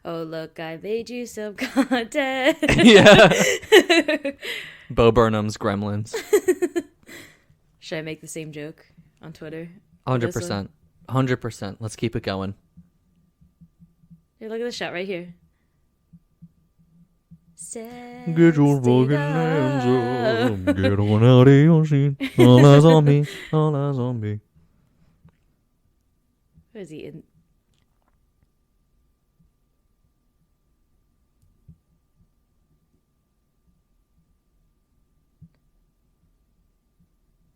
Oh, look, I made you some content. Yeah. Bo Burnham's Gremlins. Should I make the same joke on Twitter? 100%. 100%. Let's keep it going. Here, look at the shot right here. Get your fucking hands up. Get on out of your seat. All eyes on me. All eyes on me. Where is he in?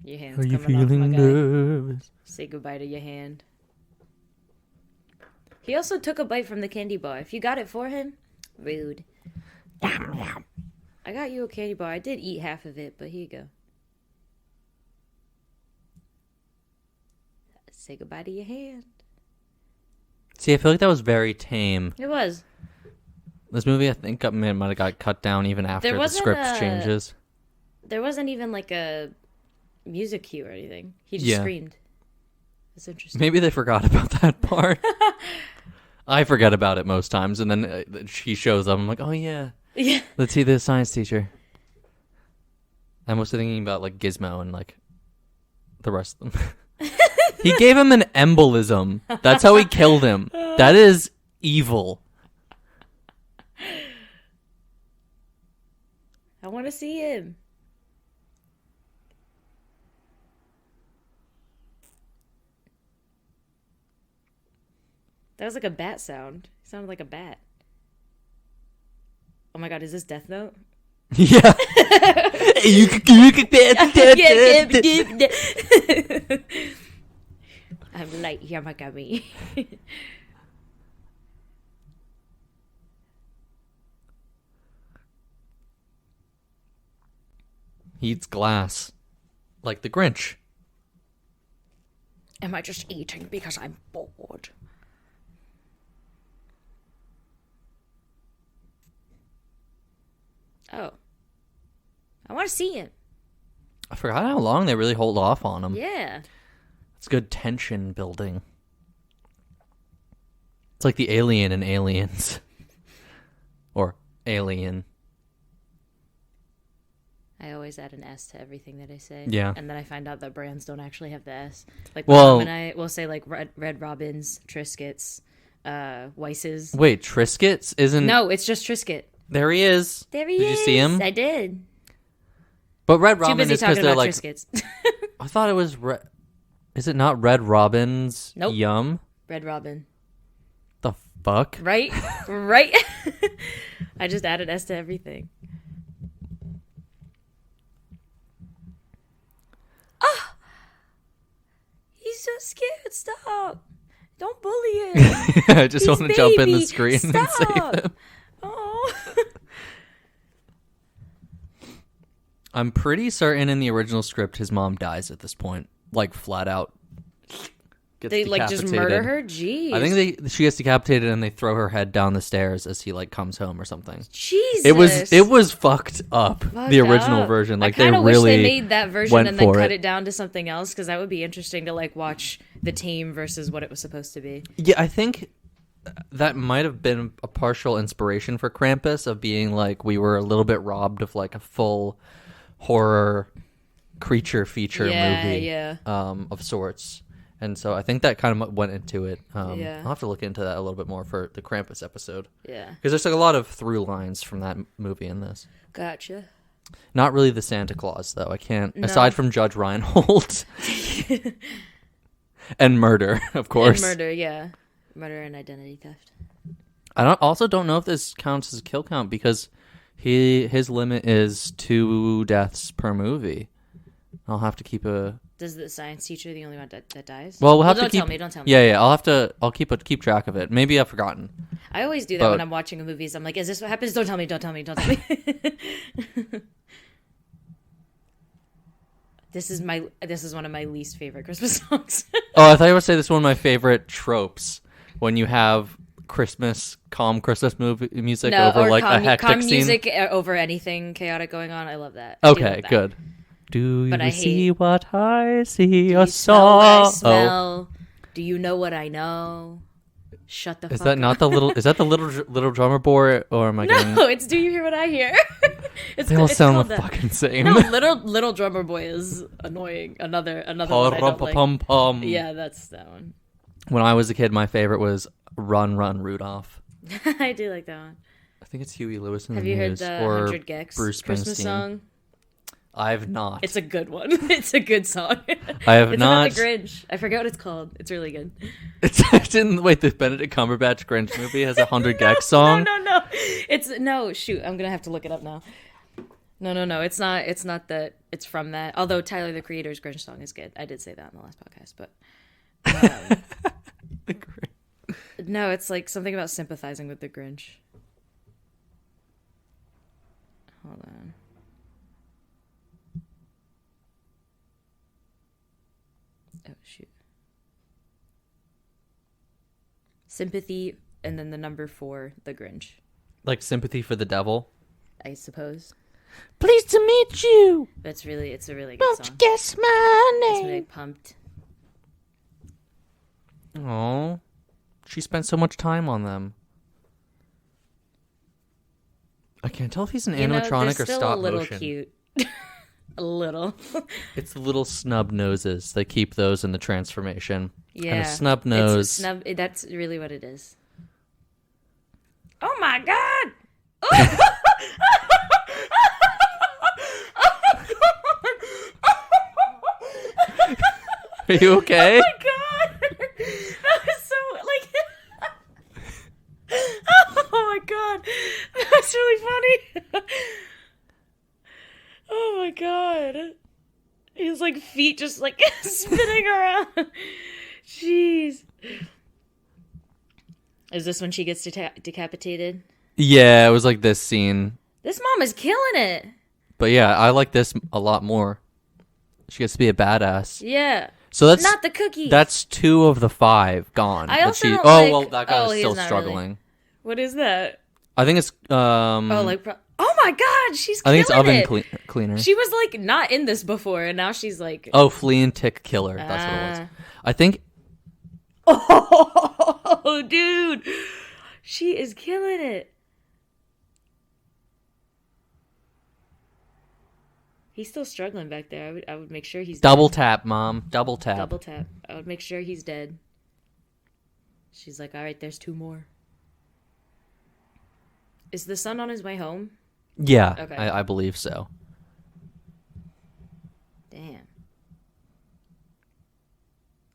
Your hand's Are you coming off, my feeling guy. nervous? Say goodbye to your hand. He also took a bite from the candy bar. If you got it for him, rude. I got you a candy bar. I did eat half of it, but here you go. Say goodbye to your hand. See, I feel like that was very tame. It was. This movie, I think, might have got cut down even after the script changes. There wasn't even like a music cue or anything. He just screamed. That's interesting. Maybe they forgot about that part. I forget about it most times, and then she shows up. I'm like, oh yeah, let's see the science teacher. I'm mostly thinking about like Gizmo and like the rest of them. He gave him an embolism. That's how he killed him. That is evil. I want to see him. That was like a bat sound. It sounded like a bat. Oh my god, is this Death Note? Yeah. I'm light Yamagami. He eats glass. Like the Grinch. Am I just eating because I'm bored? Oh. I want to see him. I forgot how long they really hold off on him. Yeah. It's good tension building. It's like the alien in Aliens. Or Alien. I always add an S to everything that I say. Yeah. And then I find out that brands don't actually have the S. Like, well, and I will say, like, Red Robins, Triscuits, Weiss's. Wait, Triscuits isn't... No, it's just Triscuit. There he is. There he is. Did you see him? I did. But Red Robin Too busy is because talking they're about like... Triscuits. I thought it was... Is it not Red Robin's Yum? Red Robin. The fuck? Right? Right? I just added S to everything. Ah! He's so scared. Stop. Don't bully him. I just want to jump in the screen and save him. Oh. I'm pretty certain in the original script his mom dies at this point. Like, flat out. They, like, just murder her? Jeez. I think she gets decapitated and they throw her head down the stairs as he, like, comes home or something. Jesus. It was fucked up, the original version. Like, they really wish they made that version and then cut it. it down to something else, because that would be interesting to, like, watch the tame versus what it was supposed to be. Yeah, I think that might have been a partial inspiration for Krampus, of being, like, we were a little bit robbed of, like, a full horror creature feature movie of sorts. And so I think that kind of went into it. I'll have to look into that a little bit more for the Krampus episode. Yeah. Because there's like a lot of through lines from that movie in this. Gotcha. Not really the Santa Claus, though. I can't. No. Aside from Judge Reinhold. And murder, of course. And murder, yeah. Murder and identity theft. Also don't know if this counts as a kill count because his limit is 2 deaths per movie. I'll have to keep a... Does the science teacher the only one that dies? Well, we'll have to don't keep... Don't tell me. Yeah. I'll keep track of it. Maybe I've forgotten. I always do that when I'm watching a movie. So I'm like, is this what happens? Don't tell me. This is one of my least favorite Christmas songs. Oh, I thought you would say this is one of my favorite tropes. When you have calm Christmas music over like a hectic calm scene. Music over anything chaotic going on. I love that. Okay, good. Do you see what I see or saw? What I smell? Do you know what I know? Shut the fuck up. Is that not the little? Is that the little drummer boy, or am I getting? No, it's Do You Hear What I Hear? They all sound the fucking same. No, little drummer boy is annoying. Another one I don't like. Yeah, that's that one. When I was a kid, my favorite was Run Run Rudolph. I do like that one. I think it's Huey Lewis in the Have you heard News the or 100 Gex Bruce Christmas Springsteen. song? I've not. It's a good one. It's a good song. I have it's not. It's about the Grinch. I forget what it's called. It's really good. Wait, the Benedict Cumberbatch Grinch movie has a 100 Gex song? No. Shoot, I'm gonna have to look it up now. No. It's not that. It's from that. Although Tyler the Creator's Grinch song is good. I did say that in the last podcast, but no, it's like something about sympathizing with the Grinch. Hold on. Oh, shoot. Sympathy, and then the number 4, the Grinch. Like sympathy for the devil? I suppose. Pleased to meet you. But it's a really good Won't song. you guess my name? It's really pumped. Oh, she spent so much time on them. I can't tell if he's an animatronic or still stop a little motion. Cute. A little. It's the little snub noses. They keep those in the transformation. Yeah. And a snub nose. It's a snub. That's really what it is. Oh my god! Oh! Are you okay? Oh my god! That was so like. Oh my god! That's really funny. Oh my god! His like feet just like spinning around. Jeez. Is this when she gets decapitated? Yeah, it was like this scene. This mom is killing it. But yeah, I like this a lot more. She gets to be a badass. Yeah. So that's not the cookies. That's 2 of the 5 gone. I also don't well, that guy is still struggling. Really. What is that? I think it's oh my god, she's killing it. I think it's oven cleaner. She was like not in this before, and now she's like flea and tick killer. That's what it was. I think. Oh, dude, she is killing it. He's still struggling back there. I would make sure he's double dead. Tap, Mom. Double tap. Double tap. I would make sure he's dead. She's like, all right, there's 2 more. Is the son on his way home? Yeah, okay. I believe so. Damn.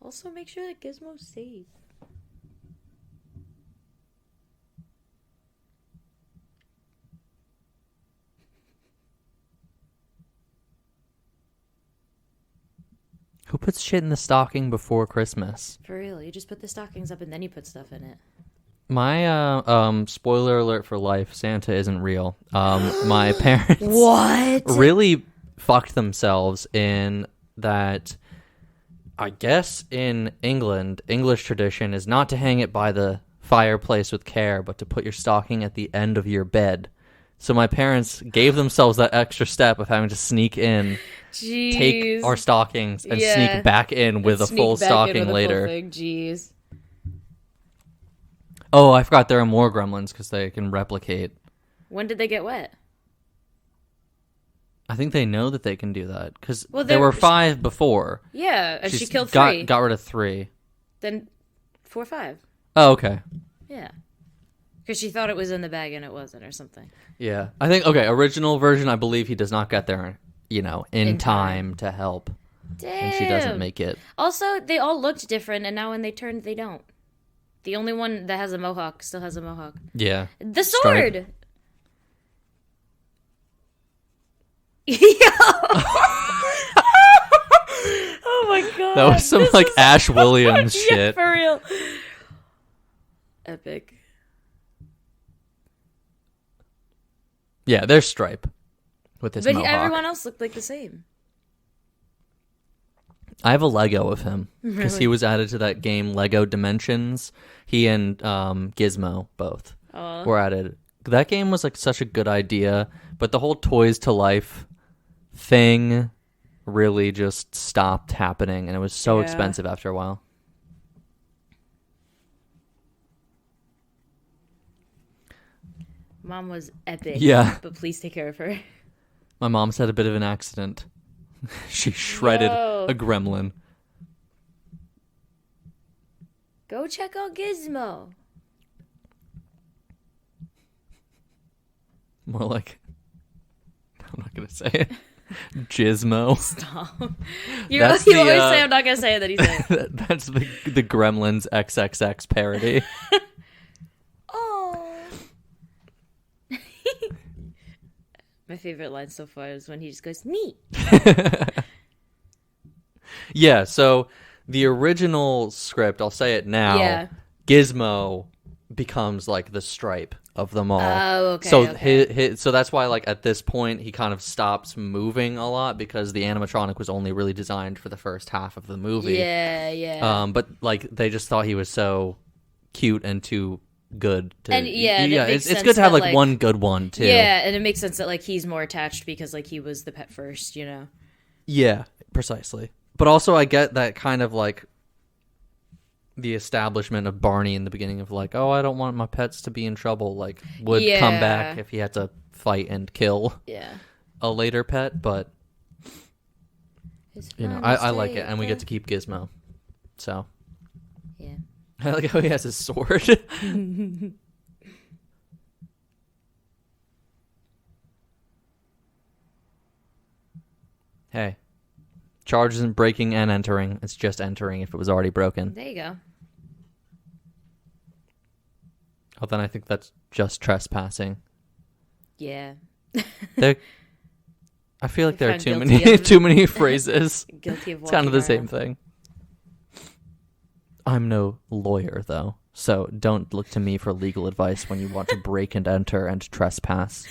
Also, make sure that Gizmo's safe. Who puts shit in the stocking before Christmas? For real, you just put the stockings up and then you put stuff in it. My spoiler alert for life, Santa isn't real. My parents what? really fucked themselves in that. I guess in England, English tradition is not to hang it by the fireplace with care, but to put your stocking at the end of your bed. So my parents gave themselves that extra step of having to sneak in, Jeez. take our stockings, and sneak back in with a full stocking later. Jeez. Oh, I forgot there are more gremlins because they can replicate. When did they get wet? I think they know that they can do that because there were 5 before. Yeah, and she killed 3. Got rid of 3. Then 4, 5. Oh, okay. Yeah. Because she thought it was in the bag and it wasn't or something. Yeah. I think, original version, I believe he does not get there, in time to help. and she doesn't Damn. make it. Also, they all looked different, and now when they turned, they don't. The only one that has a mohawk still has a mohawk. Yeah. The Stripe. sword! Oh my god. That was some like Ash Williams Yeah, shit. for real. Epic. Yeah, there's Stripe with his But mohawk. everyone else looked like the same. I have a Lego of him because Really? he was added to that game Lego Dimensions. He and Gizmo both were added. That game was like such a good idea, but the whole Toys to Life thing really just stopped happening, and it was so expensive after a while. Mom was epic. Yeah. But please take care of her. My mom's had a bit of an accident. She shredded Yo. a gremlin. Go check out Gizmo. More like, I'm not going to say it. Gizmo. Stop. You That's always the, say I'm not going to say it, then you say it. That's the Gremlins XXX parody. Oh. My favorite line so far is when he just goes, neat. Yeah, so the original script, I'll say it now, Yeah. Gizmo becomes like the Stripe of them all. Oh, okay. So okay. so that's why like at this point he kind of stops moving a lot because the animatronic was only really designed for the first half of the movie. Yeah. But like they just thought he was so cute and too good to And, yeah, and it makes it's sense good to have that, like one good one too. Yeah, and it makes sense that like he's more attached because like he was the pet first, you know. Yeah, precisely. But also I get that kind of like the establishment of Barney in the beginning of like, oh, I don't want my pets to be in trouble, like would come back if he had to fight and kill a later pet, but you know, I like it, and we get to keep Gizmo. So yeah. I like how he has his sword. Hey. Charge isn't breaking and entering. It's just entering if it was already broken. There you go. Oh, then I think that's just trespassing. Yeah. I feel like there are found too guilty many of- too many phrases. Guilty of It's kind of the walking same around. thing. I'm no lawyer, though, so don't look to me for legal advice when you want to break and enter and trespass.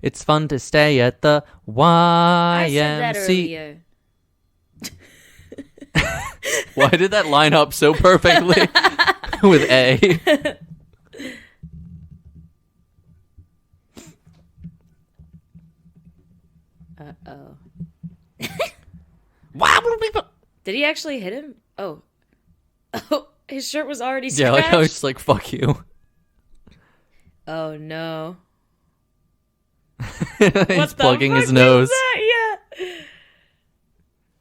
It's fun to stay at the I said that YMC. earlier. Why did that line up so perfectly with A? Uh-oh. Yeah, Did he actually hit him? Oh. Oh, his shirt was already scratched? like I was just like, fuck you. Oh, no. He's What the plugging fuck his nose. is that? Yeah.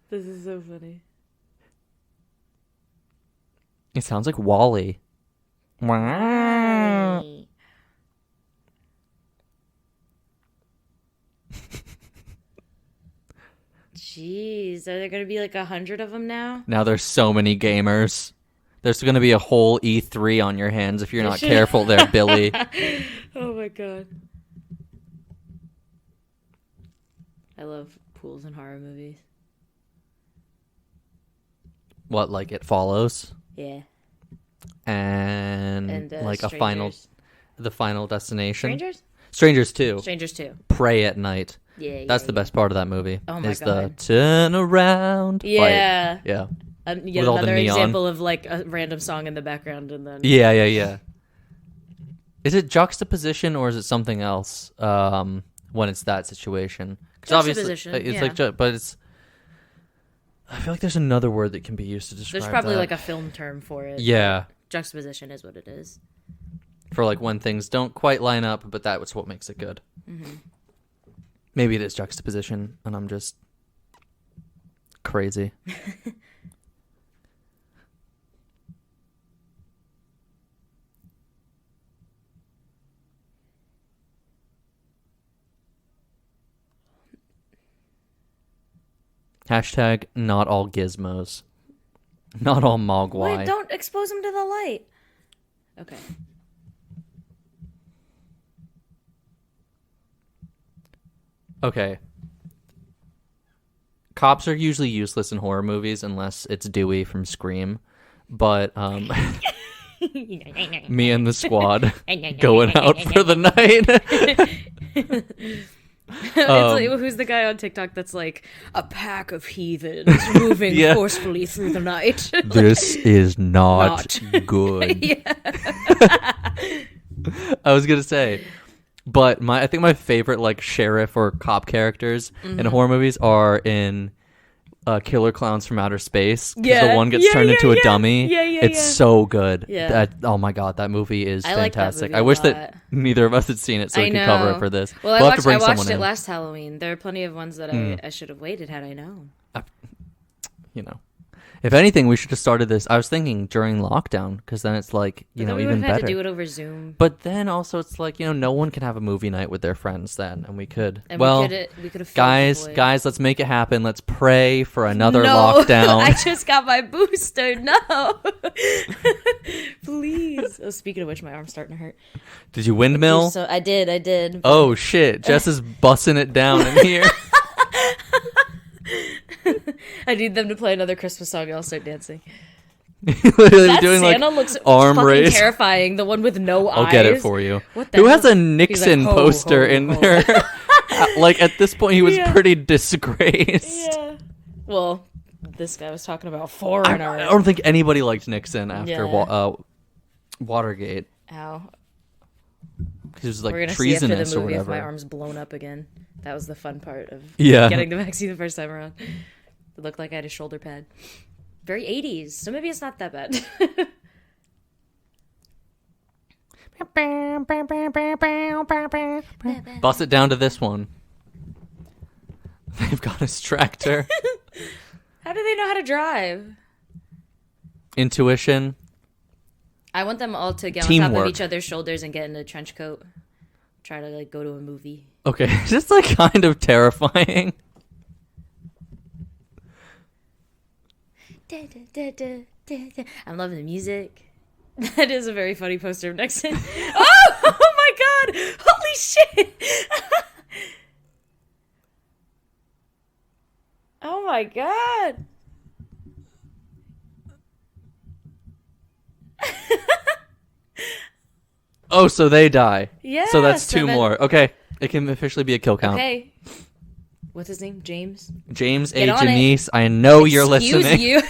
This is so funny. It sounds like Wally. Jeez, are there going to be like 100 of them now? Now there's so many gamers. There's going to be a whole E3 on your hands if you're not careful there, Billy. Oh my god. I love pools and horror movies. What, like It Follows? Yeah. And like Strangers. the final destination. Strangers? Strangers 2. Strangers 2. Pray at Night. Yeah, That's the best part of that movie. Oh my is God. the turn around fight. Yeah. Yeah. Yet With all the another neon. example of like a random song in the background and then... Yeah. Is it juxtaposition or is it something else when it's that situation? Because obviously Juxtaposition, it's yeah. like, but it's. I feel like there's another word that can be used to describe. There's probably that. like a film term for it. Yeah, Juxtaposition is what it is. for like when things don't quite line up, but that's what makes it good. Mm-hmm. Maybe it is juxtaposition, and I'm just crazy. Hashtag not all gizmos. Not all Mogwai. Wait, don't expose him to the light. Okay. Okay. Cops are usually useless in horror movies unless it's Dewey from Scream. But me and the squad going out for the night. It's like, who's the guy on TikTok that's like, a pack of heathens moving forcefully through the night? This is not good. I was gonna say, but I think my favorite like sheriff or cop characters in horror movies are in Killer Clowns from Outer Space. Yeah, the one gets turned into a dummy. It's so good. Yeah. Oh my god, that movie is fantastic. Like I wish that neither of us had seen it so we could cover it for this. Well, I watched it last Halloween. There are plenty of ones that I should have waited had I known. If anything, we should have started this. I was thinking during lockdown, because then it's like, we even would have better. Had to do it over Zoom. But then also it's like, no one can have a movie night with their friends then, and we could. And we could have guys, let's make it happen. Let's pray for another lockdown. I just got my booster. No, please. Oh, speaking of which, my arm's starting to hurt. Did you windmill? So I did. Oh shit! Jess is bussing it down in here. I need them to play another Christmas song and I'll start dancing. Literally that doing Santa like looks arm fucking raise. Terrifying. The one with no eyes. I'll get it for you. What the Who hell? has a Nixon like, poster in there? Like at this point, he was pretty disgraced. Yeah. Well, this guy was talking about foreigner. I don't think anybody liked Nixon after Watergate. Ow. He was like We're gonna treasonous see after the movie or whatever. if my arm's blown up again. That was the fun part of getting the vaccine the first time around. It looked like I had a shoulder pad. Very 80s, so maybe it's not that bad. Bust it down to this one. They've got his tractor. How do they know how to drive? Intuition. I want them all to get Teamwork. on top of each other's shoulders and get in a trench coat. Try to like go to a movie. Okay, it's just like kind of terrifying. I'm loving the music. That is a very funny poster of Nixon. Oh my god! Holy shit! Oh my god! Oh, so they die. Yeah. So that's two more. Okay, it can officially be a kill count. Okay. What's his name? James? James A. Janice, I know you're listening. Excuse you.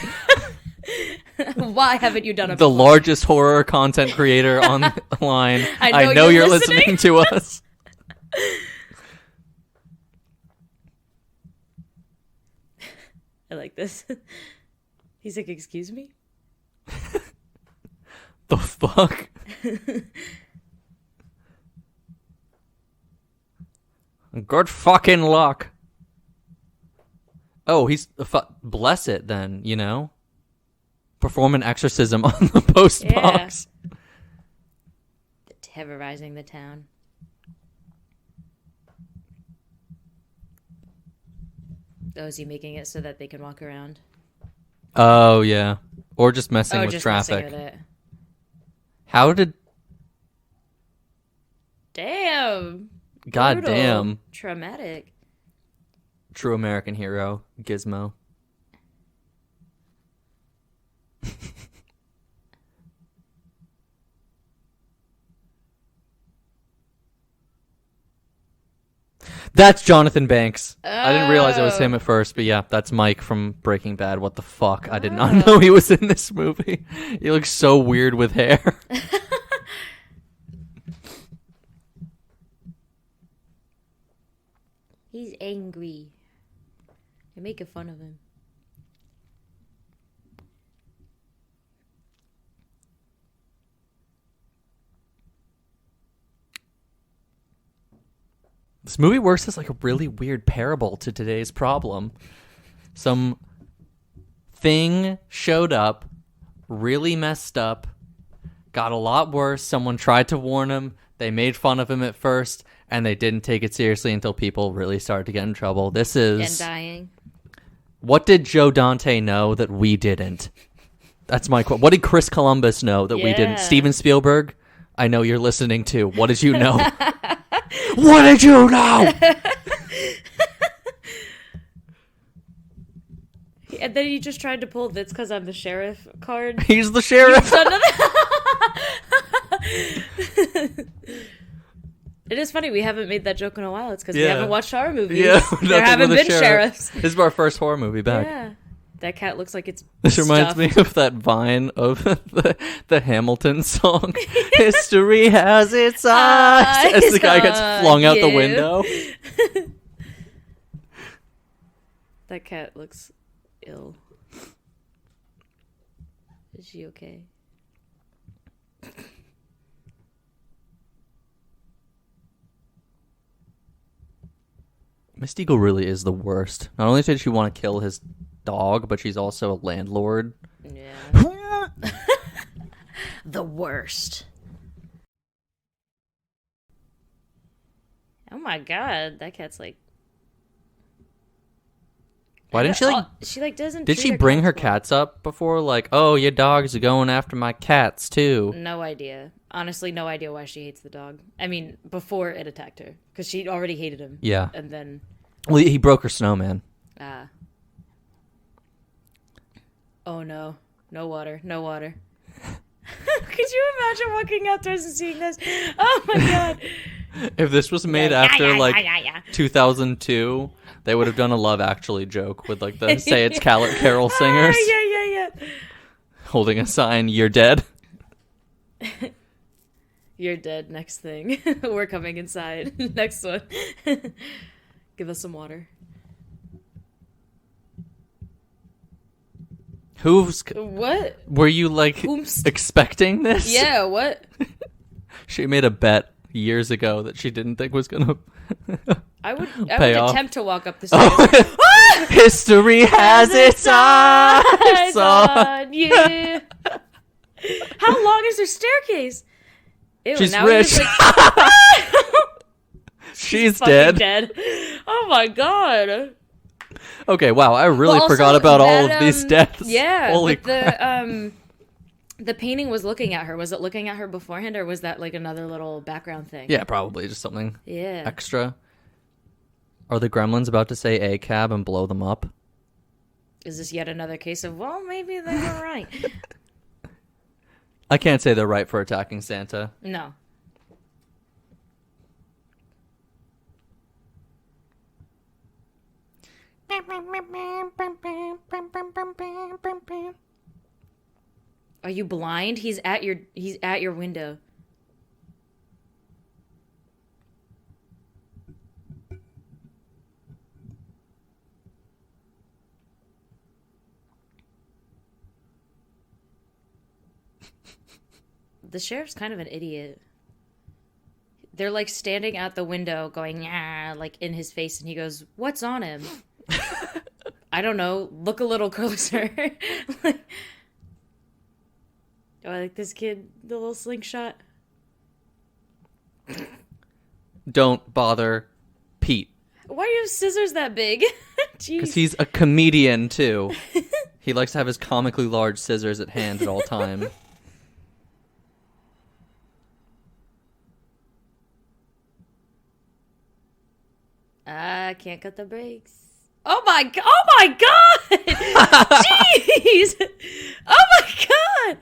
Why haven't you done it The before? largest horror content creator online. I know you're listening to us. I like this. He's like, excuse me? The fuck? Good fucking luck. Oh, he's... bless it then, Perform an exorcism on the post box. Terrorizing the town. Oh, is he making it so that they can walk around? Oh, yeah. Or just messing with just traffic. Messing with it. How did... Damn. God Brutal. damn. Traumatic. True American hero, Gizmo. That's Jonathan Banks. I didn't realize it was him at first, but yeah, that's Mike from Breaking Bad. What the fuck? I did not know he was in this movie. He looks so weird with hair. He's angry. You're making fun of him. This movie works as like a really weird parable to today's problem. Some thing showed up, really messed up, got a lot worse. Someone tried to warn him. They made fun of him at first, and they didn't take it seriously until people really started to get in trouble. This is... And dying. What did Joe Dante know that we didn't? That's my question. What did Chris Columbus know that we didn't? Steven Spielberg, I know you're listening too. What did you know? What did you know? And then he just tried to pull "That's because I'm the sheriff" card. He's the sheriff. It is funny, we haven't made that joke in a while. It's because we haven't watched horror movies. Yeah, there haven't been sheriffs. This is our first horror movie back. Yeah. That cat looks like it's This reminds me of that vine of the Hamilton song. History has its eyes. As the guy gets flung out the window. That cat looks ill. Is she okay? Miss Eagle really is the worst. Not only did she want to kill his dog, but she's also a landlord. Yeah. The worst. Oh my god, that cat's like... Why didn't she like... She like doesn't... Did she bring her cats up before? Like, oh, your dogs are going after my cats too. No idea. Honestly, no idea why she hates the dog. I mean, before it attacked her. Because she already hated him. Yeah. And then... Well, he broke her snowman. Oh no. No water. No water. Could you imagine walking outdoors and seeing this? Oh my god. If this was made after 2002, they would have done a Love Actually joke with like the Say It's Carol singers. Yeah. Holding a sign, "You're dead." You're dead. Next thing. We're coming inside. Next one. Give us some water. What? Were you like expecting this? Yeah, what? She made a bet years ago that she didn't think was gonna I would off. attempt to walk up the stairs. Oh, history has its eyes on you. How long is her staircase? Ew, she's now rich. She's dead. Oh my god. Okay, wow, I really forgot about all of these deaths. Yeah, Holy crap. The painting was looking at her. Was it looking at her beforehand, or was that like another little background thing? Yeah, probably just something extra. Are the Gremlins about to say "a cab" and blow them up? Is this yet another case of, well, maybe they were right? I can't say they're right for attacking Santa. No. Are you blind? He's at your window. The sheriff's kind of an idiot. They're like standing at the window going, yeah, like in his face, and he goes, "What's on him?" I don't know. Look a little closer. Like, oh, I like this kid, the little slingshot. Don't bother Pete. Why do you have scissors that big? Jeez. Because he's a comedian, too. He likes to have his comically large scissors at hand at all time. I can't cut the brakes. Oh my god! Oh my god! Jeez! Oh my god!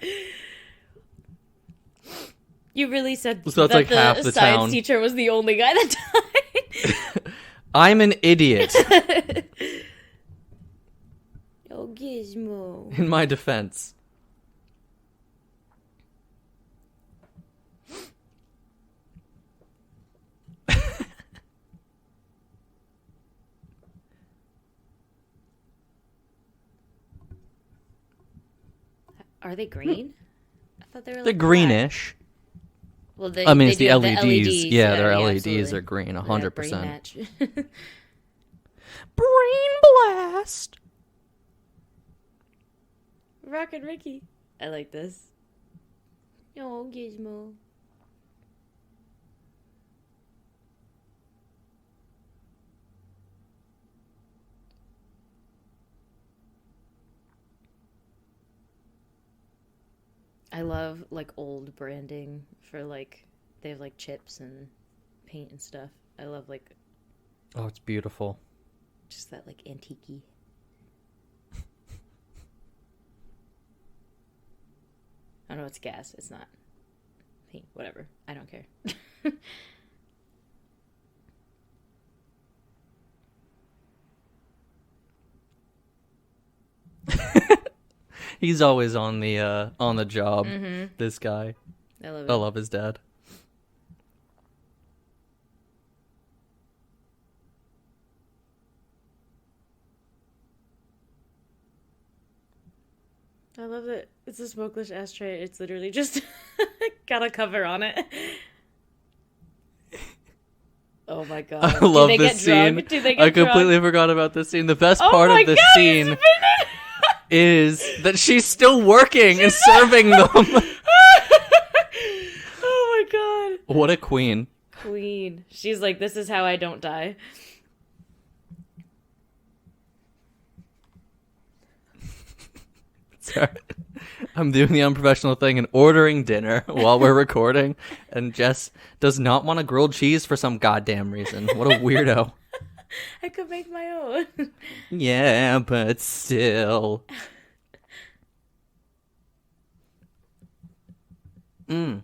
You really said so that like the half the science town. Teacher was the only guy that died? I'm an idiot. Oh, Gizmo. In my defense. Are they green? I thought they were like They're greenish. Well, I mean, it's the do LEDs. have the LEDs. Yeah, their LEDs absolutely. are green, Yeah, 100%. brain match. Brain blast. Rockin' Ricky. I like this. Oh, Gizmo. I love like old branding for like they have like chips and paint and stuff. I love like Oh, it's beautiful. just that like antique-y. I know it's gas. It's not paint. Whatever. I don't care. He's always on the job. Mm-hmm. This guy. I love it. I love his dad. I love it. It's a smokeless ashtray. It's literally just got a cover on it. Oh my god. I love Do they this get scene. drunk? Do they get I completely drunk? forgot about this scene. The best Oh part my of this god, scene is that she's still working and serving them. Oh my god. What a queen. Queen. She's like, this is how I don't die. Sorry. I'm doing the unprofessional thing and ordering dinner while we're recording, and Jess does not want a grilled cheese for some goddamn reason. What a weirdo. I could make my own. Yeah, but still. I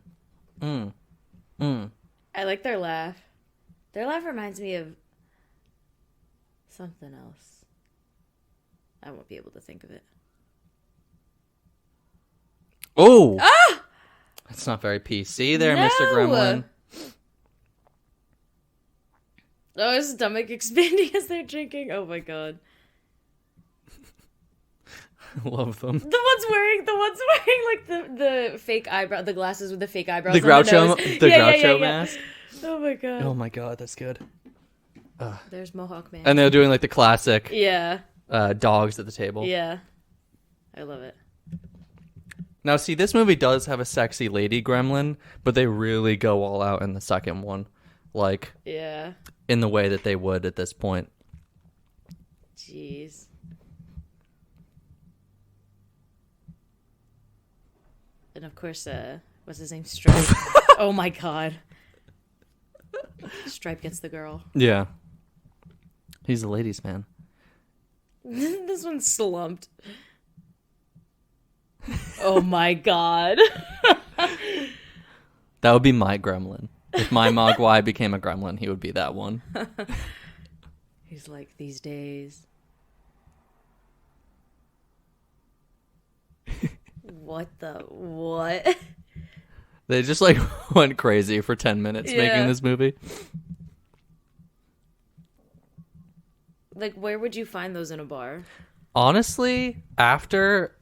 like their laugh. Their laugh reminds me of something else. I won't be able to think of it. Oh! Ah! That's not very PC there, No! Mr. Gremlin. Oh, his stomach expanding as they're drinking. Oh my god. I love them. The one's wearing like the fake eyebrow, the glasses with the fake eyebrows. The on Groucho, nose. the Yeah, Groucho yeah. mask. Oh my god. Oh my god, that's good. There's Mohawk Man. And they're doing like the classic Yeah. dogs at the table. Yeah. I love it. Now, see, this movie does have a sexy lady gremlin, but they really go all out in the second one. Like, Yeah. in the way that they would at this point. Jeez. And of course, what's his name? Stripe. Oh my god. Stripe gets the girl. Yeah. He's a ladies' man. This one's slumped. Oh my god. That would be my gremlin. If my Mogwai became a gremlin, he would be that one. He's like, these days. What? They just like went crazy for 10 minutes making this movie. Like, where would you find those in a bar? Honestly, after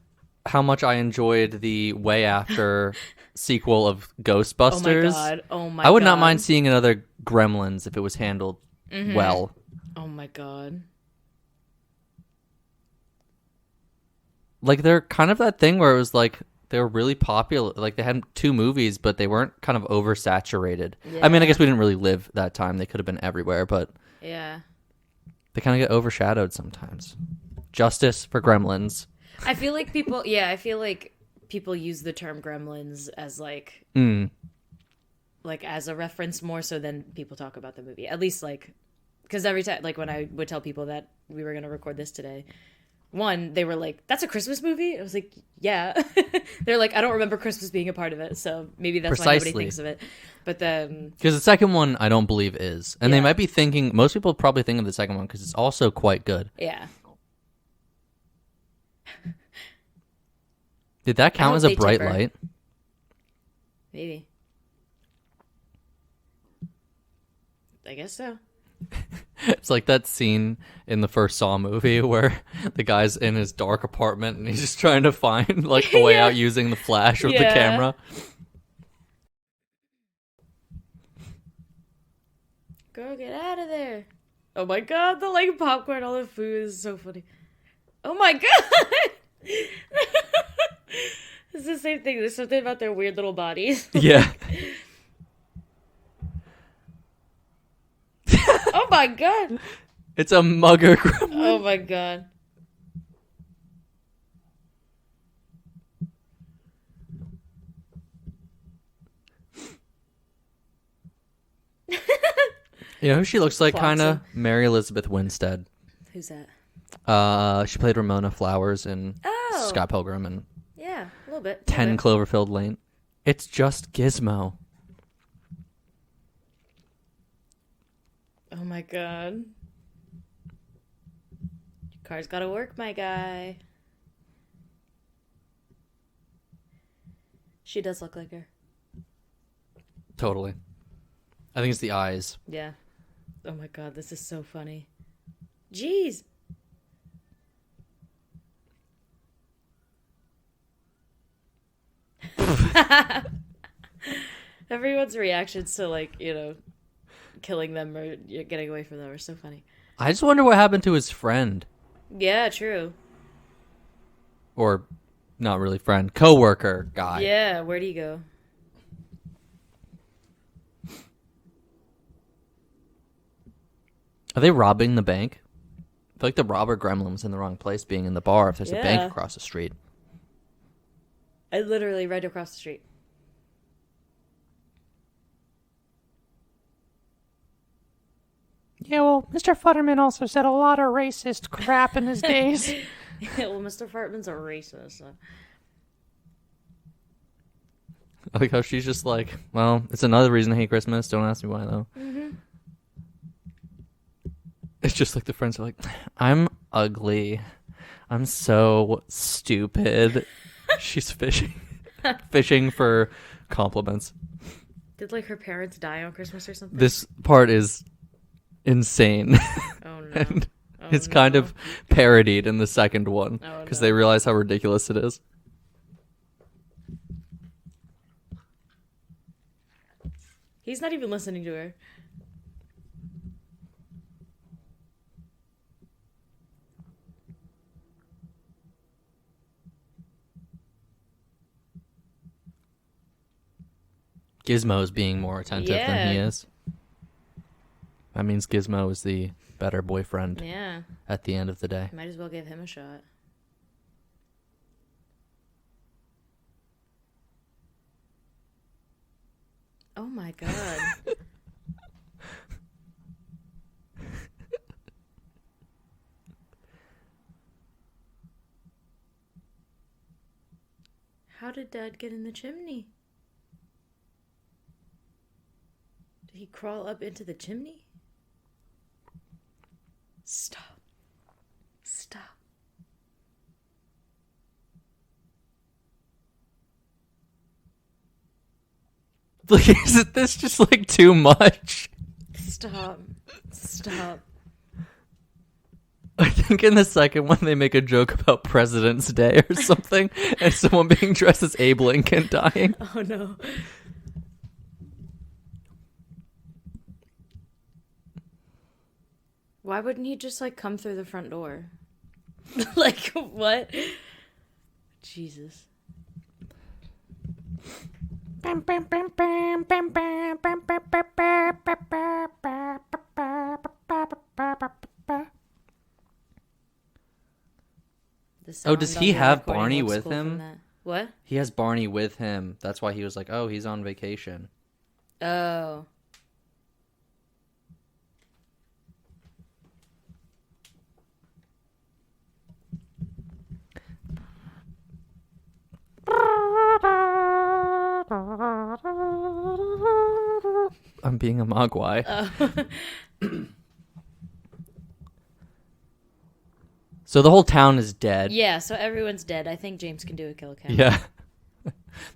how much I enjoyed the way after sequel of Ghostbusters, Oh my god. I would not mind seeing another Gremlins if it was handled well. Oh my god. Like, they're kind of that thing where it was like they were really popular. Like, they had 2 movies, but they weren't kind of oversaturated. Yeah. I mean, I guess we didn't really live that time. They could have been everywhere, but Yeah. they kind of get overshadowed sometimes. Justice for Gremlins. I feel like people use the term gremlins as like as a reference more so than people talk about the movie. At least like, because every time, like when I would tell people that we were going to record this today, one, they were like, that's a Christmas movie? I was like, yeah. They're like, I don't remember Christmas being a part of it, so maybe that's why nobody thinks of it. But then... Because the second one, I don't believe is. And they might be thinking... Most people probably think of the second one because it's also quite good. Yeah. Did that count as a bright light? Maybe. I guess so. It's like that scene in the first Saw movie where the guy's in his dark apartment and he's just trying to find like the way out using the flash with the camera. Girl, get out of there. Oh my god, the like popcorn, all the food is so funny. Oh my god! It's the same thing. There's something about their weird little bodies. Yeah. Oh my god! It's a mugger gremlin. Oh my god. . You know who she looks like, Clocks kind of? him. Mary Elizabeth Winstead. Who's that? She played Ramona Flowers in Oh. Scott Pilgrim and Yeah, a little bit. 10 Cloverfield Lane. It's just Gizmo. Oh my god. Your car's gotta work, my guy. She does look like her. Totally. I think it's the eyes. Yeah. Oh my god, this is so funny. Jeez. Everyone's reactions to, like, you know, killing them or getting away from them are so funny. I just wonder what happened to his friend. Yeah, true. Or not really friend, co-worker guy. Yeah, where'd he go? Are they robbing the bank? I feel like the robber gremlin was in the wrong place being in the bar if there's a bank across the street. I literally right across the street. Yeah, well, Mr. Futterman also said a lot of racist crap in his days. Well, Mr. Fartman's a racist. So. I like how she's just like, well, it's another reason I hate Christmas. Don't ask me why, though. Mm-hmm. It's just like the friends are like, I'm ugly. I'm so stupid. She's fishing for compliments. Did, like, her parents die on Christmas or something? This part is insane. Oh, no. And it's kind of parodied in the second one because they realize how ridiculous it is. He's not even listening to her. Gizmo's being more attentive than he is. That means Gizmo is the better boyfriend at the end of the day. Might as well give him a shot. Oh my god. How did Dad get in the chimney? Did he crawl up into the chimney? Stop. Stop. Like, isn't this just like too much? Stop. Stop. I think in the second one they make a joke about President's Day or something, and someone being dressed as Abe Lincoln dying. Oh no. Why wouldn't he just like come through the front door? Like what? Jesus. Oh, does he have Barney with him? What? He has Barney with him. That's why he was like, oh, he's on vacation. Oh. I'm being a Mogwai. So the whole town is dead. Yeah, so everyone's dead. I think James can do a kill count. Yeah.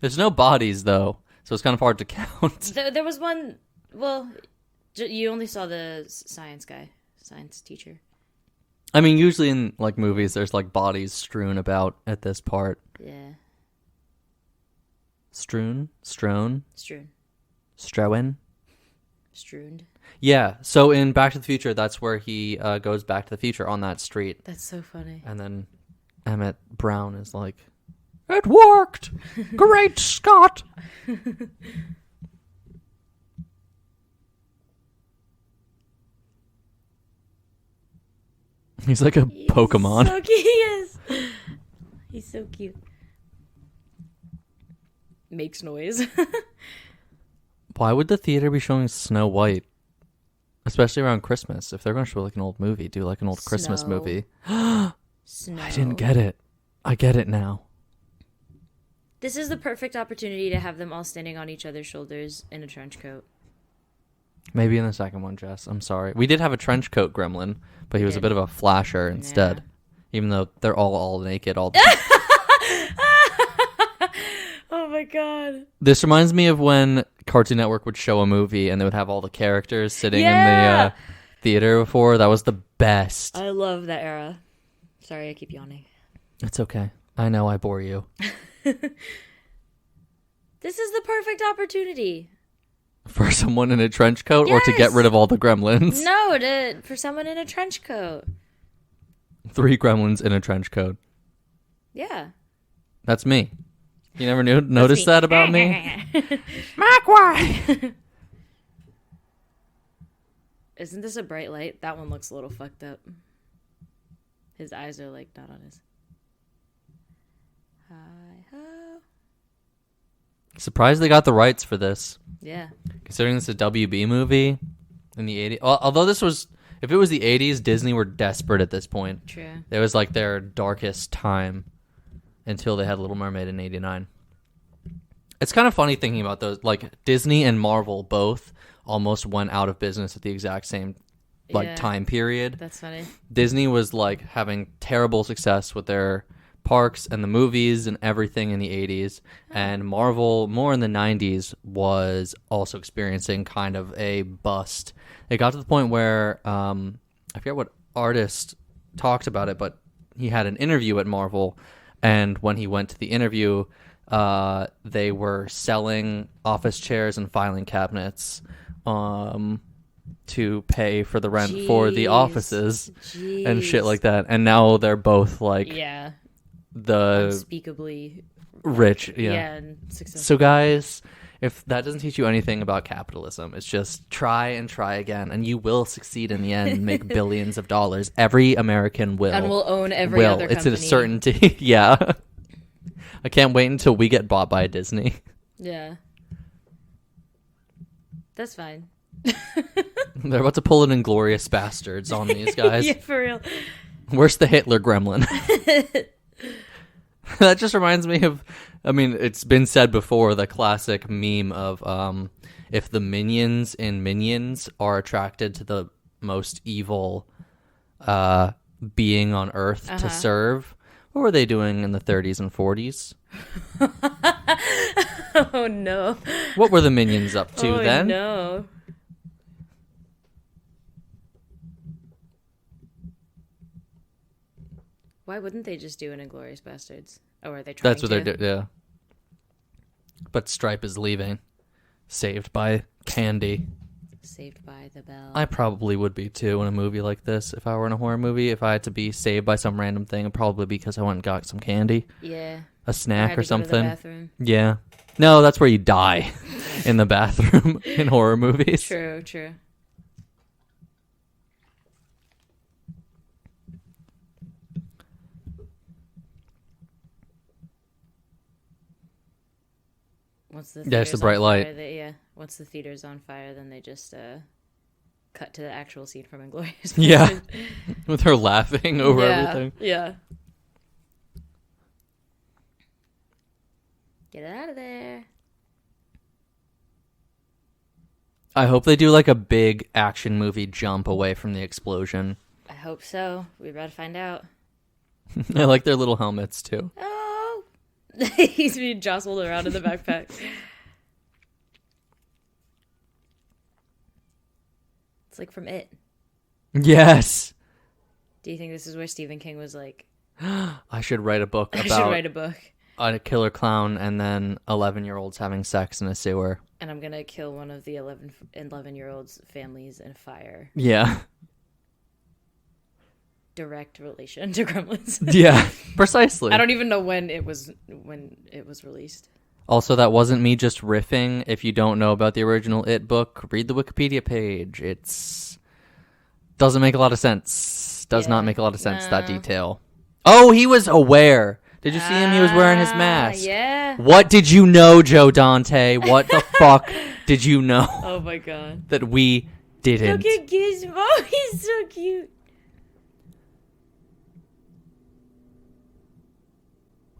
There's no bodies, though, so it's kind of hard to count. There was one... Well, you only saw the science teacher. I mean, usually in like movies, there's like bodies strewn about at this part. Yeah. Strewn? Strewn. Strewn? Strewned. Yeah, so in Back to the Future, that's where he goes back to the future on that street. That's so funny. And then Emmett Brown is like, it worked! Great Scott! He's like a Pokemon. So cute. He is. He's so cute. Makes noise. Why would the theater be showing Snow White? Especially around Christmas. If they're going to show like an old movie, do like an old Christmas Snow. movie. Snow. I didn't get it. I get it now. This is the perfect opportunity to have them all standing on each other's shoulders in a trench coat. Maybe in the second one, Jess. I'm sorry. We did have a trench coat gremlin, but he was a bit of a flasher instead. Yeah. Even though they're all naked all Oh my god. This reminds me of when Cartoon Network would show a movie and they would have all the characters sitting in the theater before. That was the best. I love that era. Sorry, I keep yawning. It's okay. I know I bore you. This is the perfect opportunity. For someone in a trench coat or to get rid of all the gremlins? No, for someone in a trench coat. 3 gremlins in a trench coat. Yeah. That's me. You never noticed that about me? Mogwai! Isn't this a bright light? That one looks a little fucked up. His eyes are like not on his. Hi-ho. Surprised they got the rights for this. Yeah. Considering this is a WB movie in the 80s. Although if it was the 80s, Disney were desperate at this point. True. It was like their darkest time until they had Little Mermaid in 89. It's kind of funny thinking about those. Like, Disney and Marvel both almost went out of business at the exact same time period. That's funny. Disney was like having terrible success with their parks and the movies and everything in the 80s, and Marvel more in the 90s was also experiencing kind of a bust. It got to the point where I forget what artist talked about it, but he had an interview at Marvel, and when he went to the interview, they were selling office chairs and filing cabinets to pay for the rent for the offices and shit like that. And now they're both like the unspeakably rich. And successful. So guys, if that doesn't teach you anything about capitalism, it's just try and try again, and you will succeed in the end and make billions of dollars. Every American will. And will own every other company. It's a certainty. Yeah. I can't wait until we get bought by Disney. Yeah. That's fine. They're about to pull an Inglourious Bastards on these guys. Yeah, for real. Where's the Hitler gremlin? That just reminds me of, I mean, it's been said before, the classic meme of if the minions in Minions are attracted to the most evil being on Earth to serve, what were they doing in the 30s and 40s? Oh, no. What were the minions up to then? No. Why wouldn't they just do an Inglourious Bastards? Oh, are they trying That's what they're doing, yeah. But Stripe is leaving. Saved by Candy. Saved by the bell. I probably would be too in a movie like this. If I were in a horror movie, if I had to be saved by some random thing, it'd probably be because I went and got some candy. Yeah. A snack or something. Go to the bathroom. Yeah. No, that's where you die. In the bathroom in horror movies. True. Once the it's the bright light. Once the theater's on fire, then they just cut to the actual scene from Inglourious. Yeah, with her laughing over everything. Yeah. Get it out of there. I hope they do like a big action movie jump away from the explosion. I hope so. We're about to find out. I like their little helmets too. Oh, he's being jostled around in the backpack. It's like from It. Yes. Do you think this is where Stephen King was like, I should write a book about a killer clown and then 11-year-olds having sex in a sewer. And I'm going to kill one of the 11-year-olds' families in fire. Yeah. Direct relation to Gremlins. Yeah, precisely. I don't even know when it was released. Also, that wasn't me just riffing. If you don't know about the original It book, read the Wikipedia page. It's doesn't make a lot of sense. Does not make a lot of sense, that detail. Oh, he was aware. Did you see him? He was wearing his mask. Yeah. What did you know, Joe Dante? What the fuck did you know? Oh my god. That we didn't. Look at Gizmo. He's so cute.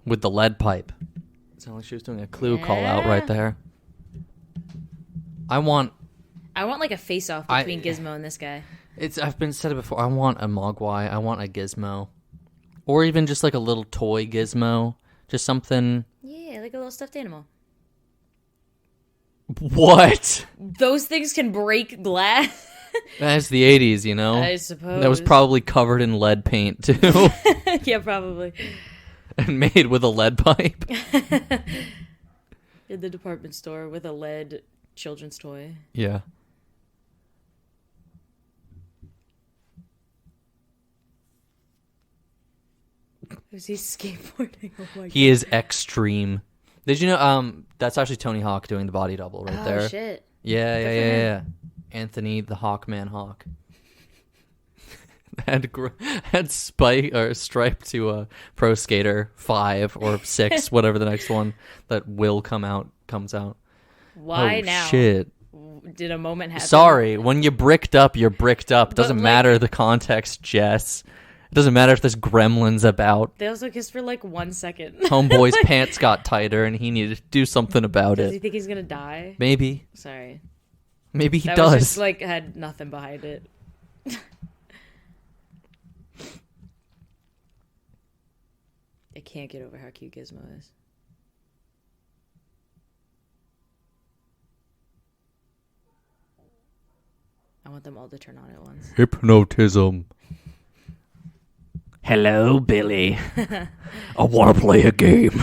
With the lead pipe. It sounded like she was doing a Clue call out right there. I want like a face-off between Gizmo and this guy. I've been said it before. I want a Mogwai. I want a Gizmo. Or even just like a little toy Gizmo. Just something. Yeah, like a little stuffed animal. What? Those things can break glass. That's the 80s, you know? I suppose. That was probably covered in lead paint, too. Yeah, probably. And made with a lead pipe. In the department store with a lead children's toy. Yeah. Is he skateboarding? Oh my God. He is extreme. Did you know, that's actually Tony Hawk doing the body double right there. Oh, shit. Yeah. Anthony the Hawkman Hawk. had Spike or Stripe to Pro Skater 5 or 6, whatever the next one that comes out. Why now? Shit. Did a moment happen? Sorry, when you're bricked up, you're bricked up. Doesn't matter the context, Jess. It doesn't matter if there's gremlins about. They also kissed for like 1 second. Homeboy's pants got tighter and he needed to do something about Does it. he think he's gonna die? Maybe. Sorry. Maybe he that does. Was just like had nothing behind it. I can't get over how cute Gizmo is. I want them all to turn on at once. Hypnotism. Hello, Billy. I want to play a game.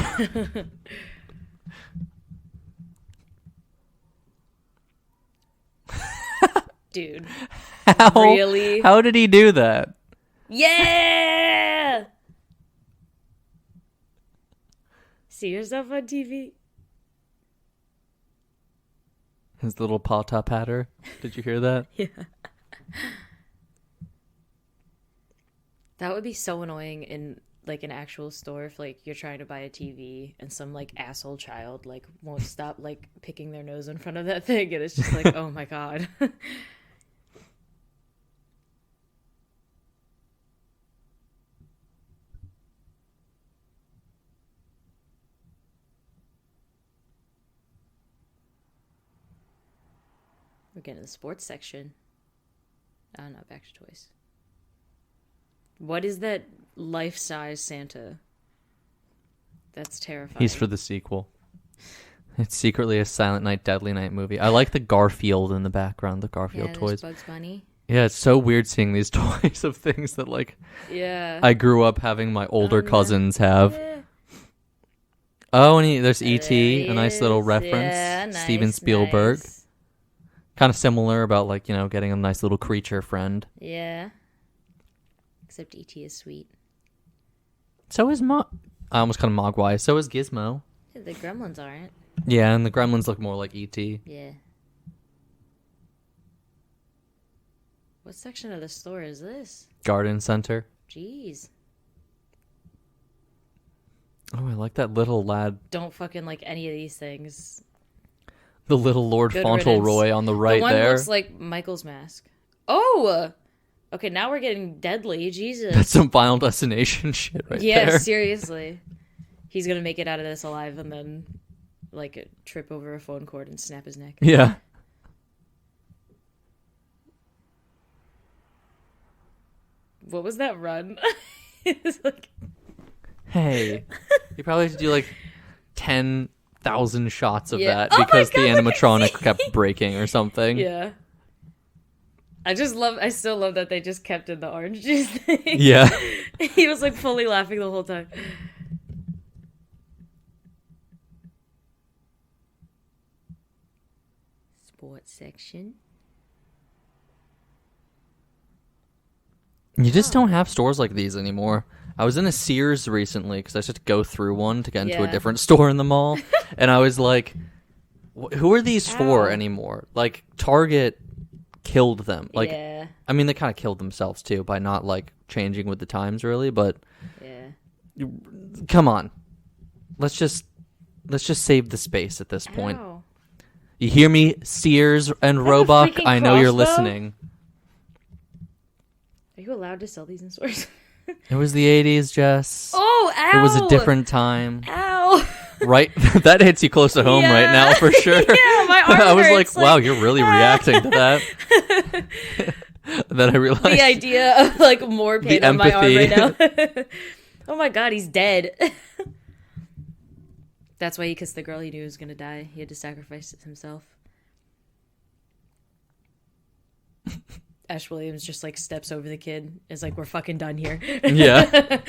Dude. How? Really? How did he do that? Yeah! See yourself on TV? His little paw patter. Did you hear that? Yeah. That would be so annoying in like an actual store if like you're trying to buy a TV and some like asshole child like won't stop like picking their nose in front of that thing and it's just like, oh my God. We're getting the sports section. Oh, no, back to toys. What is that life-size Santa? That's terrifying. He's for the sequel. It's secretly a Silent Night, Deadly Night movie. I like the Garfield in the background, the Garfield toys. Bugs Bunny. Yeah, it's so weird seeing these toys of things that, like, I grew up having my older cousins have. Yeah. Oh, and there's E.T., a nice little reference. Yeah, nice, Steven Spielberg. Nice. Kind of similar about, like, you know, getting a nice little creature friend. Yeah. Except E.T. is sweet. So is I almost called him Mogwai. So is Gizmo. Yeah, the Gremlins aren't. Yeah, and the Gremlins look more like E.T. Yeah. What section of the store is this? Garden Center. Jeez. Oh, I like that little lad. Don't fucking like any of these things. The little Lord Fauntleroy on the right there. The one looks like Michael's mask. Oh! Okay, now we're getting deadly. Jesus. That's some Final Destination shit right there. Yeah, seriously. He's gonna make it out of this alive and then, like, trip over a phone cord and snap his neck. Yeah. What was that run? It's like... Hey. You probably have to do, like, 10,000 shots of that because the animatronic kept breaking or something. Yeah. I still love that they just kept in the orange juice thing. Yeah. He was like fully laughing the whole time. Sports section. You just don't have stores like these anymore. I was in a Sears recently because I just had to go through one to get into a different store in the mall. And I was like, who are these for anymore? Like, Target killed them. Like, I mean, they kind of killed themselves too by not like changing with the times, really. But come on, let's just save the space at this point. You hear me, Sears and Roebuck? freaking I know you're crossbow? listening. Are you allowed to sell these in stores? It was the 80s, Jess. Oh, ow! It was a different time. Ow! Right? That hits you close to home right now, for sure. Yeah, my arm I was hurts, like, wow, you're really reacting to that. Then I realized the idea of like more pain on my arm right empathy. now. Oh my god, he's dead. That's why he kissed the girl he knew was gonna die. He had to sacrifice himself. Ash Williams just like steps over the kid. Is like, we're fucking done here. Yeah.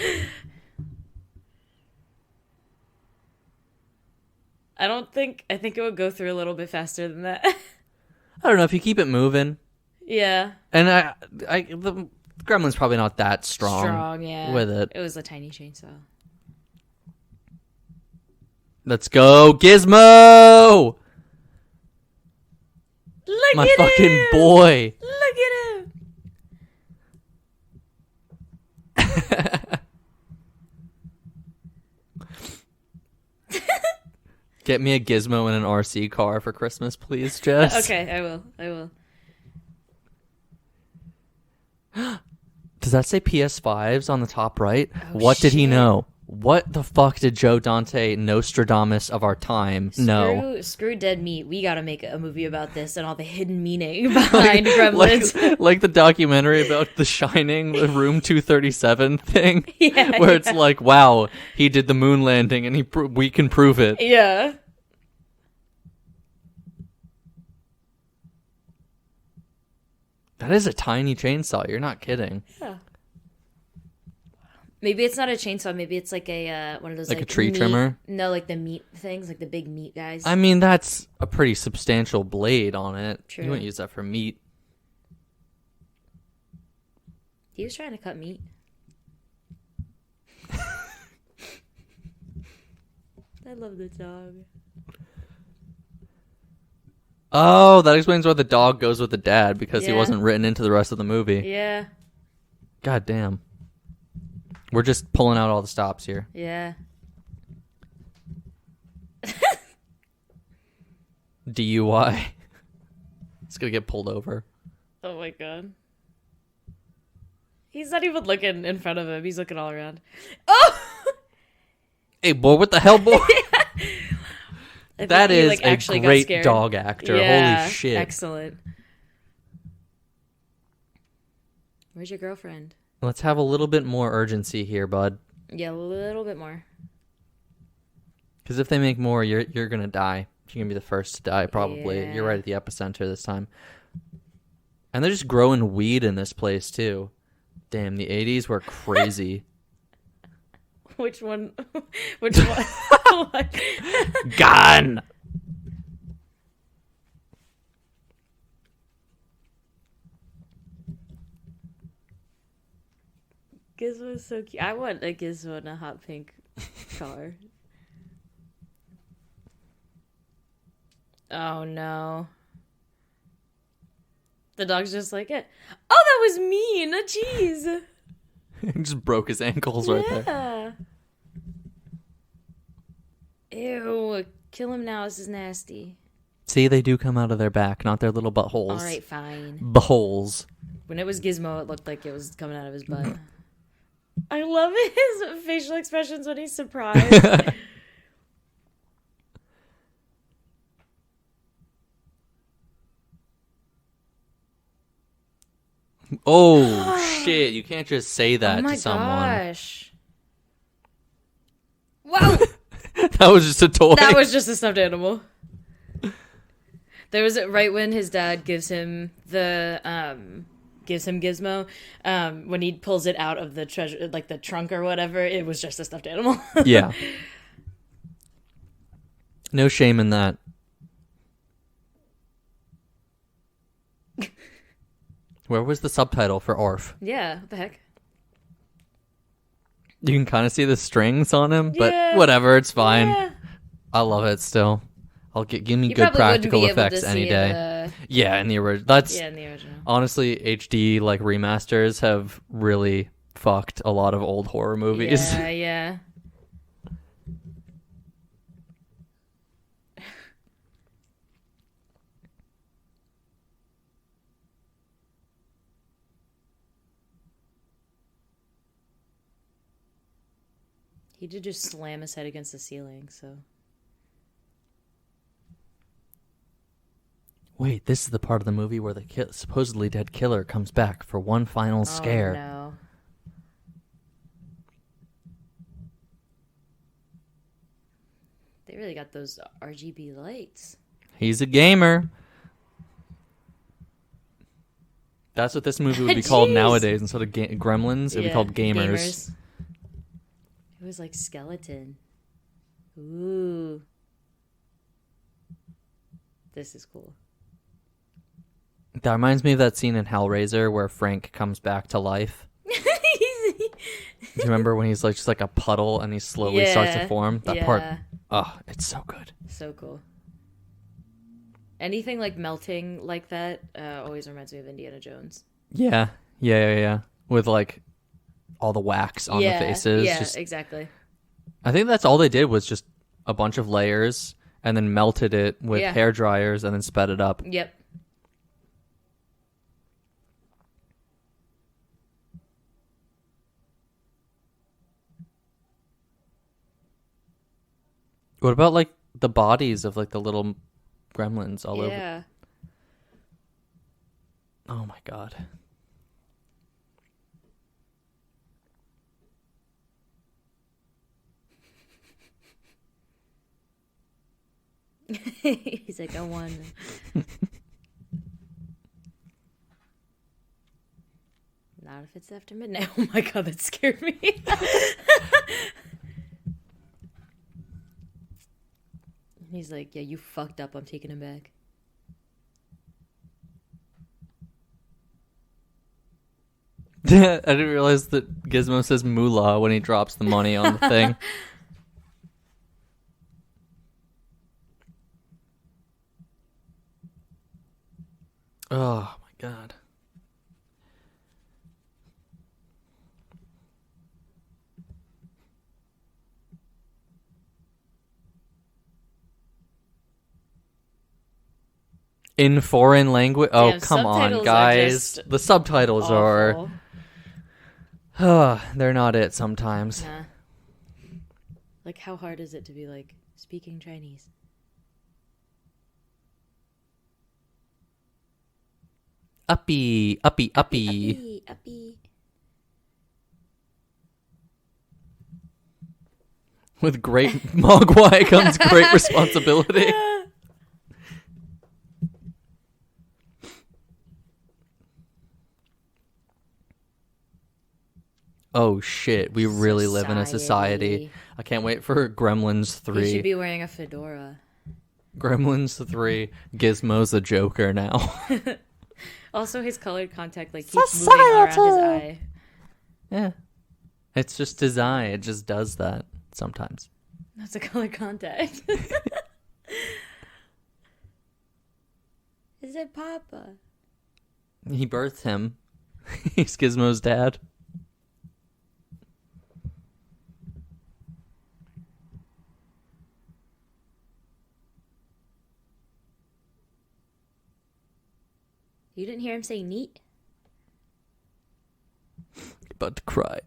I think it would go through a little bit faster than that. I don't know if you keep it moving. Yeah. And the Gremlin's probably not that strong, yeah. with it. It was a tiny chainsaw. Let's go, Gizmo! Look My at fucking him! boy. Look at him! Get me a Gizmo in an RC car for Christmas, please, Jess. Okay, I will. Does that say PS5s on the top right? Oh, What did he shit. know? What the fuck did Joe Dante, Nostradamus of our time, know? Screw Dead Meat. We gotta make a movie about this and all the hidden meaning behind Gremlins. Like the documentary about The Shining, the Room 237 thing, Yeah, where it's yeah. like, wow, he did the moon landing and we can prove it. Yeah. That is a tiny chainsaw. You're not kidding. Yeah. Maybe it's not a chainsaw. Maybe it's like a one of those Like a tree meat- trimmer? No, like the meat things, like the big meat guys. I mean, that's a pretty substantial blade on it. True. You wouldn't use that for meat. He was trying to cut meat. I love the dog. Oh, that explains why the dog goes with the dad, because he Yeah. wasn't written into the rest of the movie. Yeah. God damn. We're just pulling out all the stops here. Yeah. DUI. It's gonna get pulled over. Oh my god. He's not even looking in front of him. He's looking all around. Oh! Hey, boy, what the hell, boy? I think That he, is like, a actually got great scared. dog actor. Yeah, Holy shit. excellent. Where's your girlfriend? Let's have a little bit more urgency here, bud. Yeah, a little bit more. Because if they make more, you're gonna die. You're gonna be the first to die, probably. Yeah. You're right at the epicenter this time. And they're just growing weed in this place too. Damn, the 80s were crazy. Which one? Which one? What? Gun! Gizmo is so cute. I want a Gizmo in a hot pink car. Oh no. The dog's just like it. Oh, that was mean. Jeez. He just broke his ankles right there. Yeah. Ew. Kill him now. This is nasty. See, they do come out of their back, not their little buttholes. All right, fine. Buttholes. When it was Gizmo, it looked like it was coming out of his butt. I love his facial expressions when he's surprised. Oh, shit. You can't just say that Oh my to someone. gosh. Wow. That was just a toy. That was just a stuffed animal. There was right when his dad gives him Gizmo, when he pulls it out of the treasure, like the trunk or whatever, it was just a stuffed animal. Yeah. No shame in that. Where was the subtitle for Orf? Yeah, what the heck? You can kind of see the strings on him, but Yeah. whatever, it's fine. Yeah. I love it still. Give me You good probably wouldn't practical be able effects to any see day. it, Yeah, in the original. That's yeah, in the original. honestly HD like remasters have really fucked a lot of old horror movies. Yeah, yeah. He did just slam his head against the ceiling, so... Wait, this is the part of the movie where the supposedly dead killer comes back for one final scare. Oh, no. They really got those RGB lights. He's a gamer. That's what this movie would be called nowadays. Instead of Gremlins, it would be called Gamers. It was like skeleton. Ooh. This is cool. That reminds me of that scene in Hellraiser where Frank comes back to life. Do you remember when he's like just like a puddle and he slowly starts to form? That part. Oh, it's so good. So cool. Anything like melting like that always reminds me of Indiana Jones. Yeah. With like all the wax on the faces. Yeah, exactly. I think that's all they did was just a bunch of layers and then melted it with hair dryers and then sped it up. Yep. What about like the bodies of like the little gremlins all over? Yeah. Oh my god. He's like, I won. Not if it's after midnight. Oh my god, that scared me. He's like, yeah, you fucked up. I'm taking him back. I didn't realize that Gizmo says moolah when he drops the money on the thing. Oh my god. In foreign language? Oh, damn, come on, guys. The subtitles awful. are... they're not it sometimes. Nah. Like, how hard is it to be, like, speaking Chinese? Uppy. Uppy. With great Mogwai comes great responsibility. Oh shit, we really live in a society. I can't wait for Gremlins 3. He should be wearing a fedora. Gremlins 3. Gizmo's the Joker now. Also, his colored contact like keeps moving around his eye. Yeah. It's just his eye. It just does that sometimes. That's a colored contact. Is it Papa? He birthed him. He's Gizmo's dad. You didn't hear him say neat? About to cry.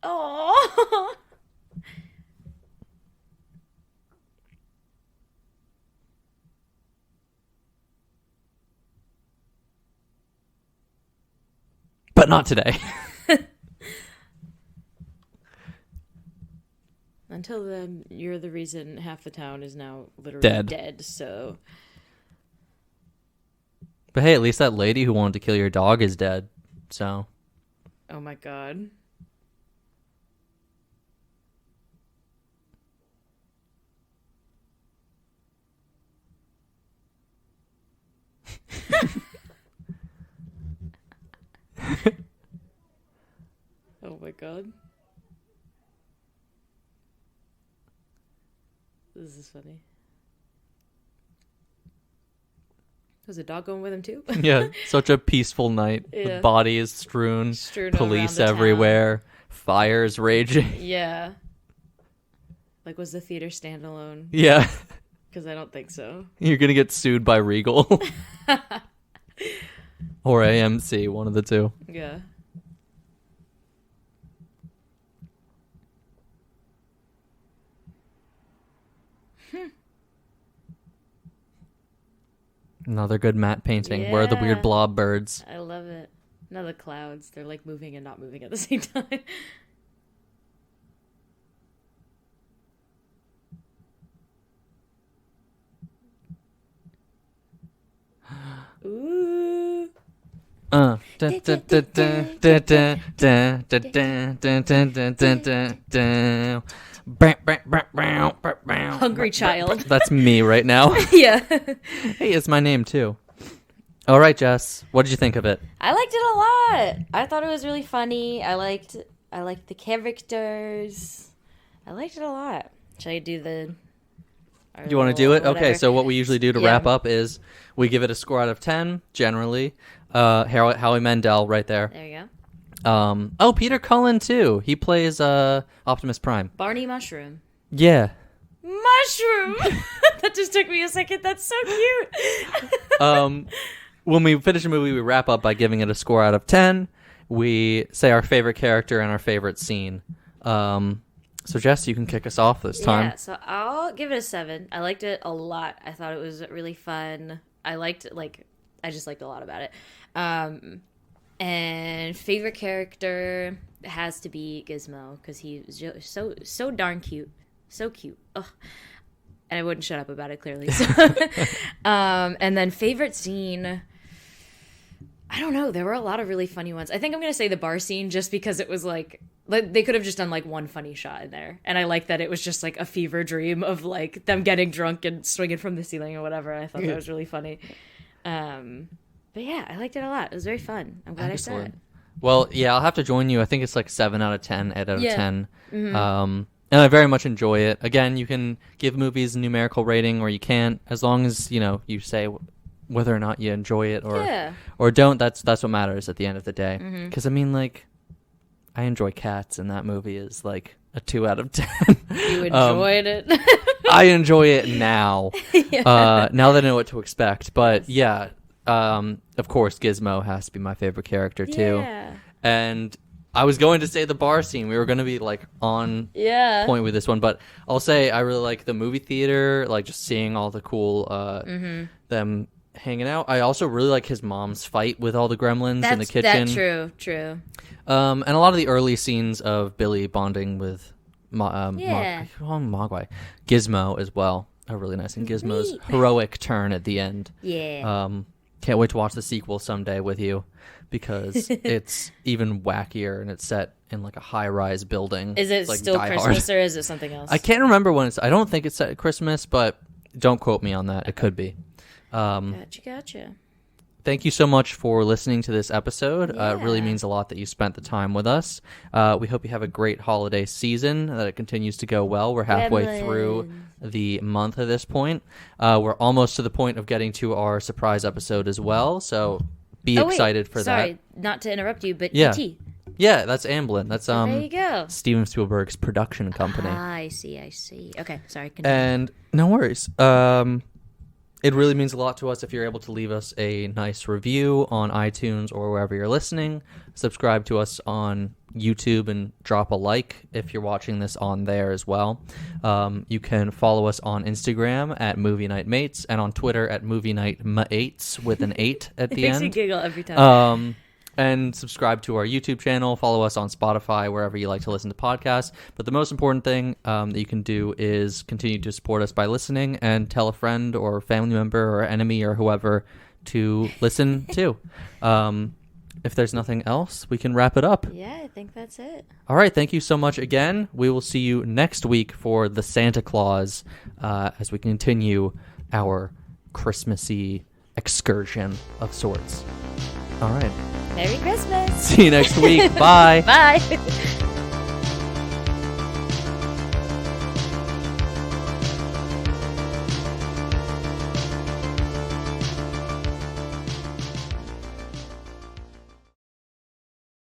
Oh. But not today. Until then, you're the reason half the town is now literally dead, so... But hey, at least that lady who wanted to kill your dog is dead, so... Oh my god. Oh my god. This is funny. Was the dog going with him too? Yeah, such a peaceful night. Yeah. The body is strewn police around the everywhere, town. fires raging. Yeah. Like, was the theater standalone? Yeah. Because I don't think so. You're going to get sued by Regal. Or AMC, one of the two. Yeah. Another good matte painting. Where are the weird blob birds? I love it. Now the clouds, they're like moving and not moving at the same time. Ooh. Hungry child. That's me right now. Yeah. Hey, it's my name too. All right, Jess, what did you think of it? I liked it a lot. I thought it was really funny. I liked the characters. I liked it a lot. Should I do the... You want to do it? Whatever. Okay, so what we usually do to wrap up is we give it a score out of 10, generally. Howie Mandel right there. There you go. Peter Cullen, too. He plays Optimus Prime. Barney Mushroom. Yeah. Mushroom! That just took me a second. That's so cute. When we finish a movie, we wrap up by giving it a score out of 10. We say our favorite character and our favorite scene. So, Jess, you can kick us off this time. Yeah, so I'll give it a 7. I liked it a lot. I thought it was really fun. I just liked a lot about it. And favorite character has to be Gizmo, because he's so darn cute. So cute. Ugh. And I wouldn't shut up about it, clearly. So. And then favorite scene... I don't know. There were a lot of really funny ones. I think I'm going to say the bar scene, just because it was like they could have just done like one funny shot in there. And I like that it was just like a fever dream of like them getting drunk and swinging from the ceiling or whatever. I thought that was really funny. But yeah, I liked it a lot. It was very fun. I'm glad I saw it. Well, yeah, I'll have to join you. I think it's like 7 out of 10, 8 out of 10. Mm-hmm. And I very much enjoy it. Again, you can give movies a numerical rating or you can't, as long as, you say whether or not you enjoy it or don't. That's what matters at the end of the day. Because, I enjoy cats, and that movie is like a 2 out of 10. You enjoyed it? I enjoy it now. Now that I know what to expect. But of course, Gizmo has to be my favorite character too. Yeah. And I was going to say the bar scene. We were going to be like on point with this one, but I'll say I really like the movie theater, like just seeing all the cool them hanging out. I also really like his mom's fight with all the gremlins in the kitchen. True. And a lot of the early scenes of Billy bonding with Mogwai, Gizmo as well are really nice. And Gizmo's heroic turn at the end. Yeah. Can't wait to watch the sequel someday with you, because it's even wackier and it's set in like a high-rise building. Is it like still Die Christmas Hard. or is it something else? I can't remember when it's. I don't think it's set at Christmas, but don't quote me on that. It could be. Gotcha. Thank you so much for listening to this episode. It really means a lot that you spent the time with us. We hope you have a great holiday season, that it continues to go well. We're halfway through the month at this point. We're almost to the point of getting to our surprise episode as well, so be excited for that. Sorry, not to interrupt you, but E.T. Yeah, that's Amblin. That's there you go. Steven Spielberg's production company. I see. Okay, sorry. Continue. And no worries. It really means a lot to us if you're able to leave us a nice review on iTunes or wherever you're listening. Subscribe to us on YouTube and drop a like if you're watching this on there as well. You can follow us on Instagram at Movie Night Mates and on Twitter at Movie Night Mates with an 8 at the end. It makes me giggle every time. And subscribe to our YouTube channel. Follow us on Spotify, wherever you like to listen to podcasts. But the most important thing that you can do is continue to support us by listening, and tell a friend or family member or enemy or whoever to listen to. If there's nothing else, we can wrap it up. Yeah, I think that's it. All right. Thank you so much again. We will see you next week for the Santa Claus as we continue our Christmassy excursion of sorts. All right. Merry Christmas. See you next week. Bye. Bye.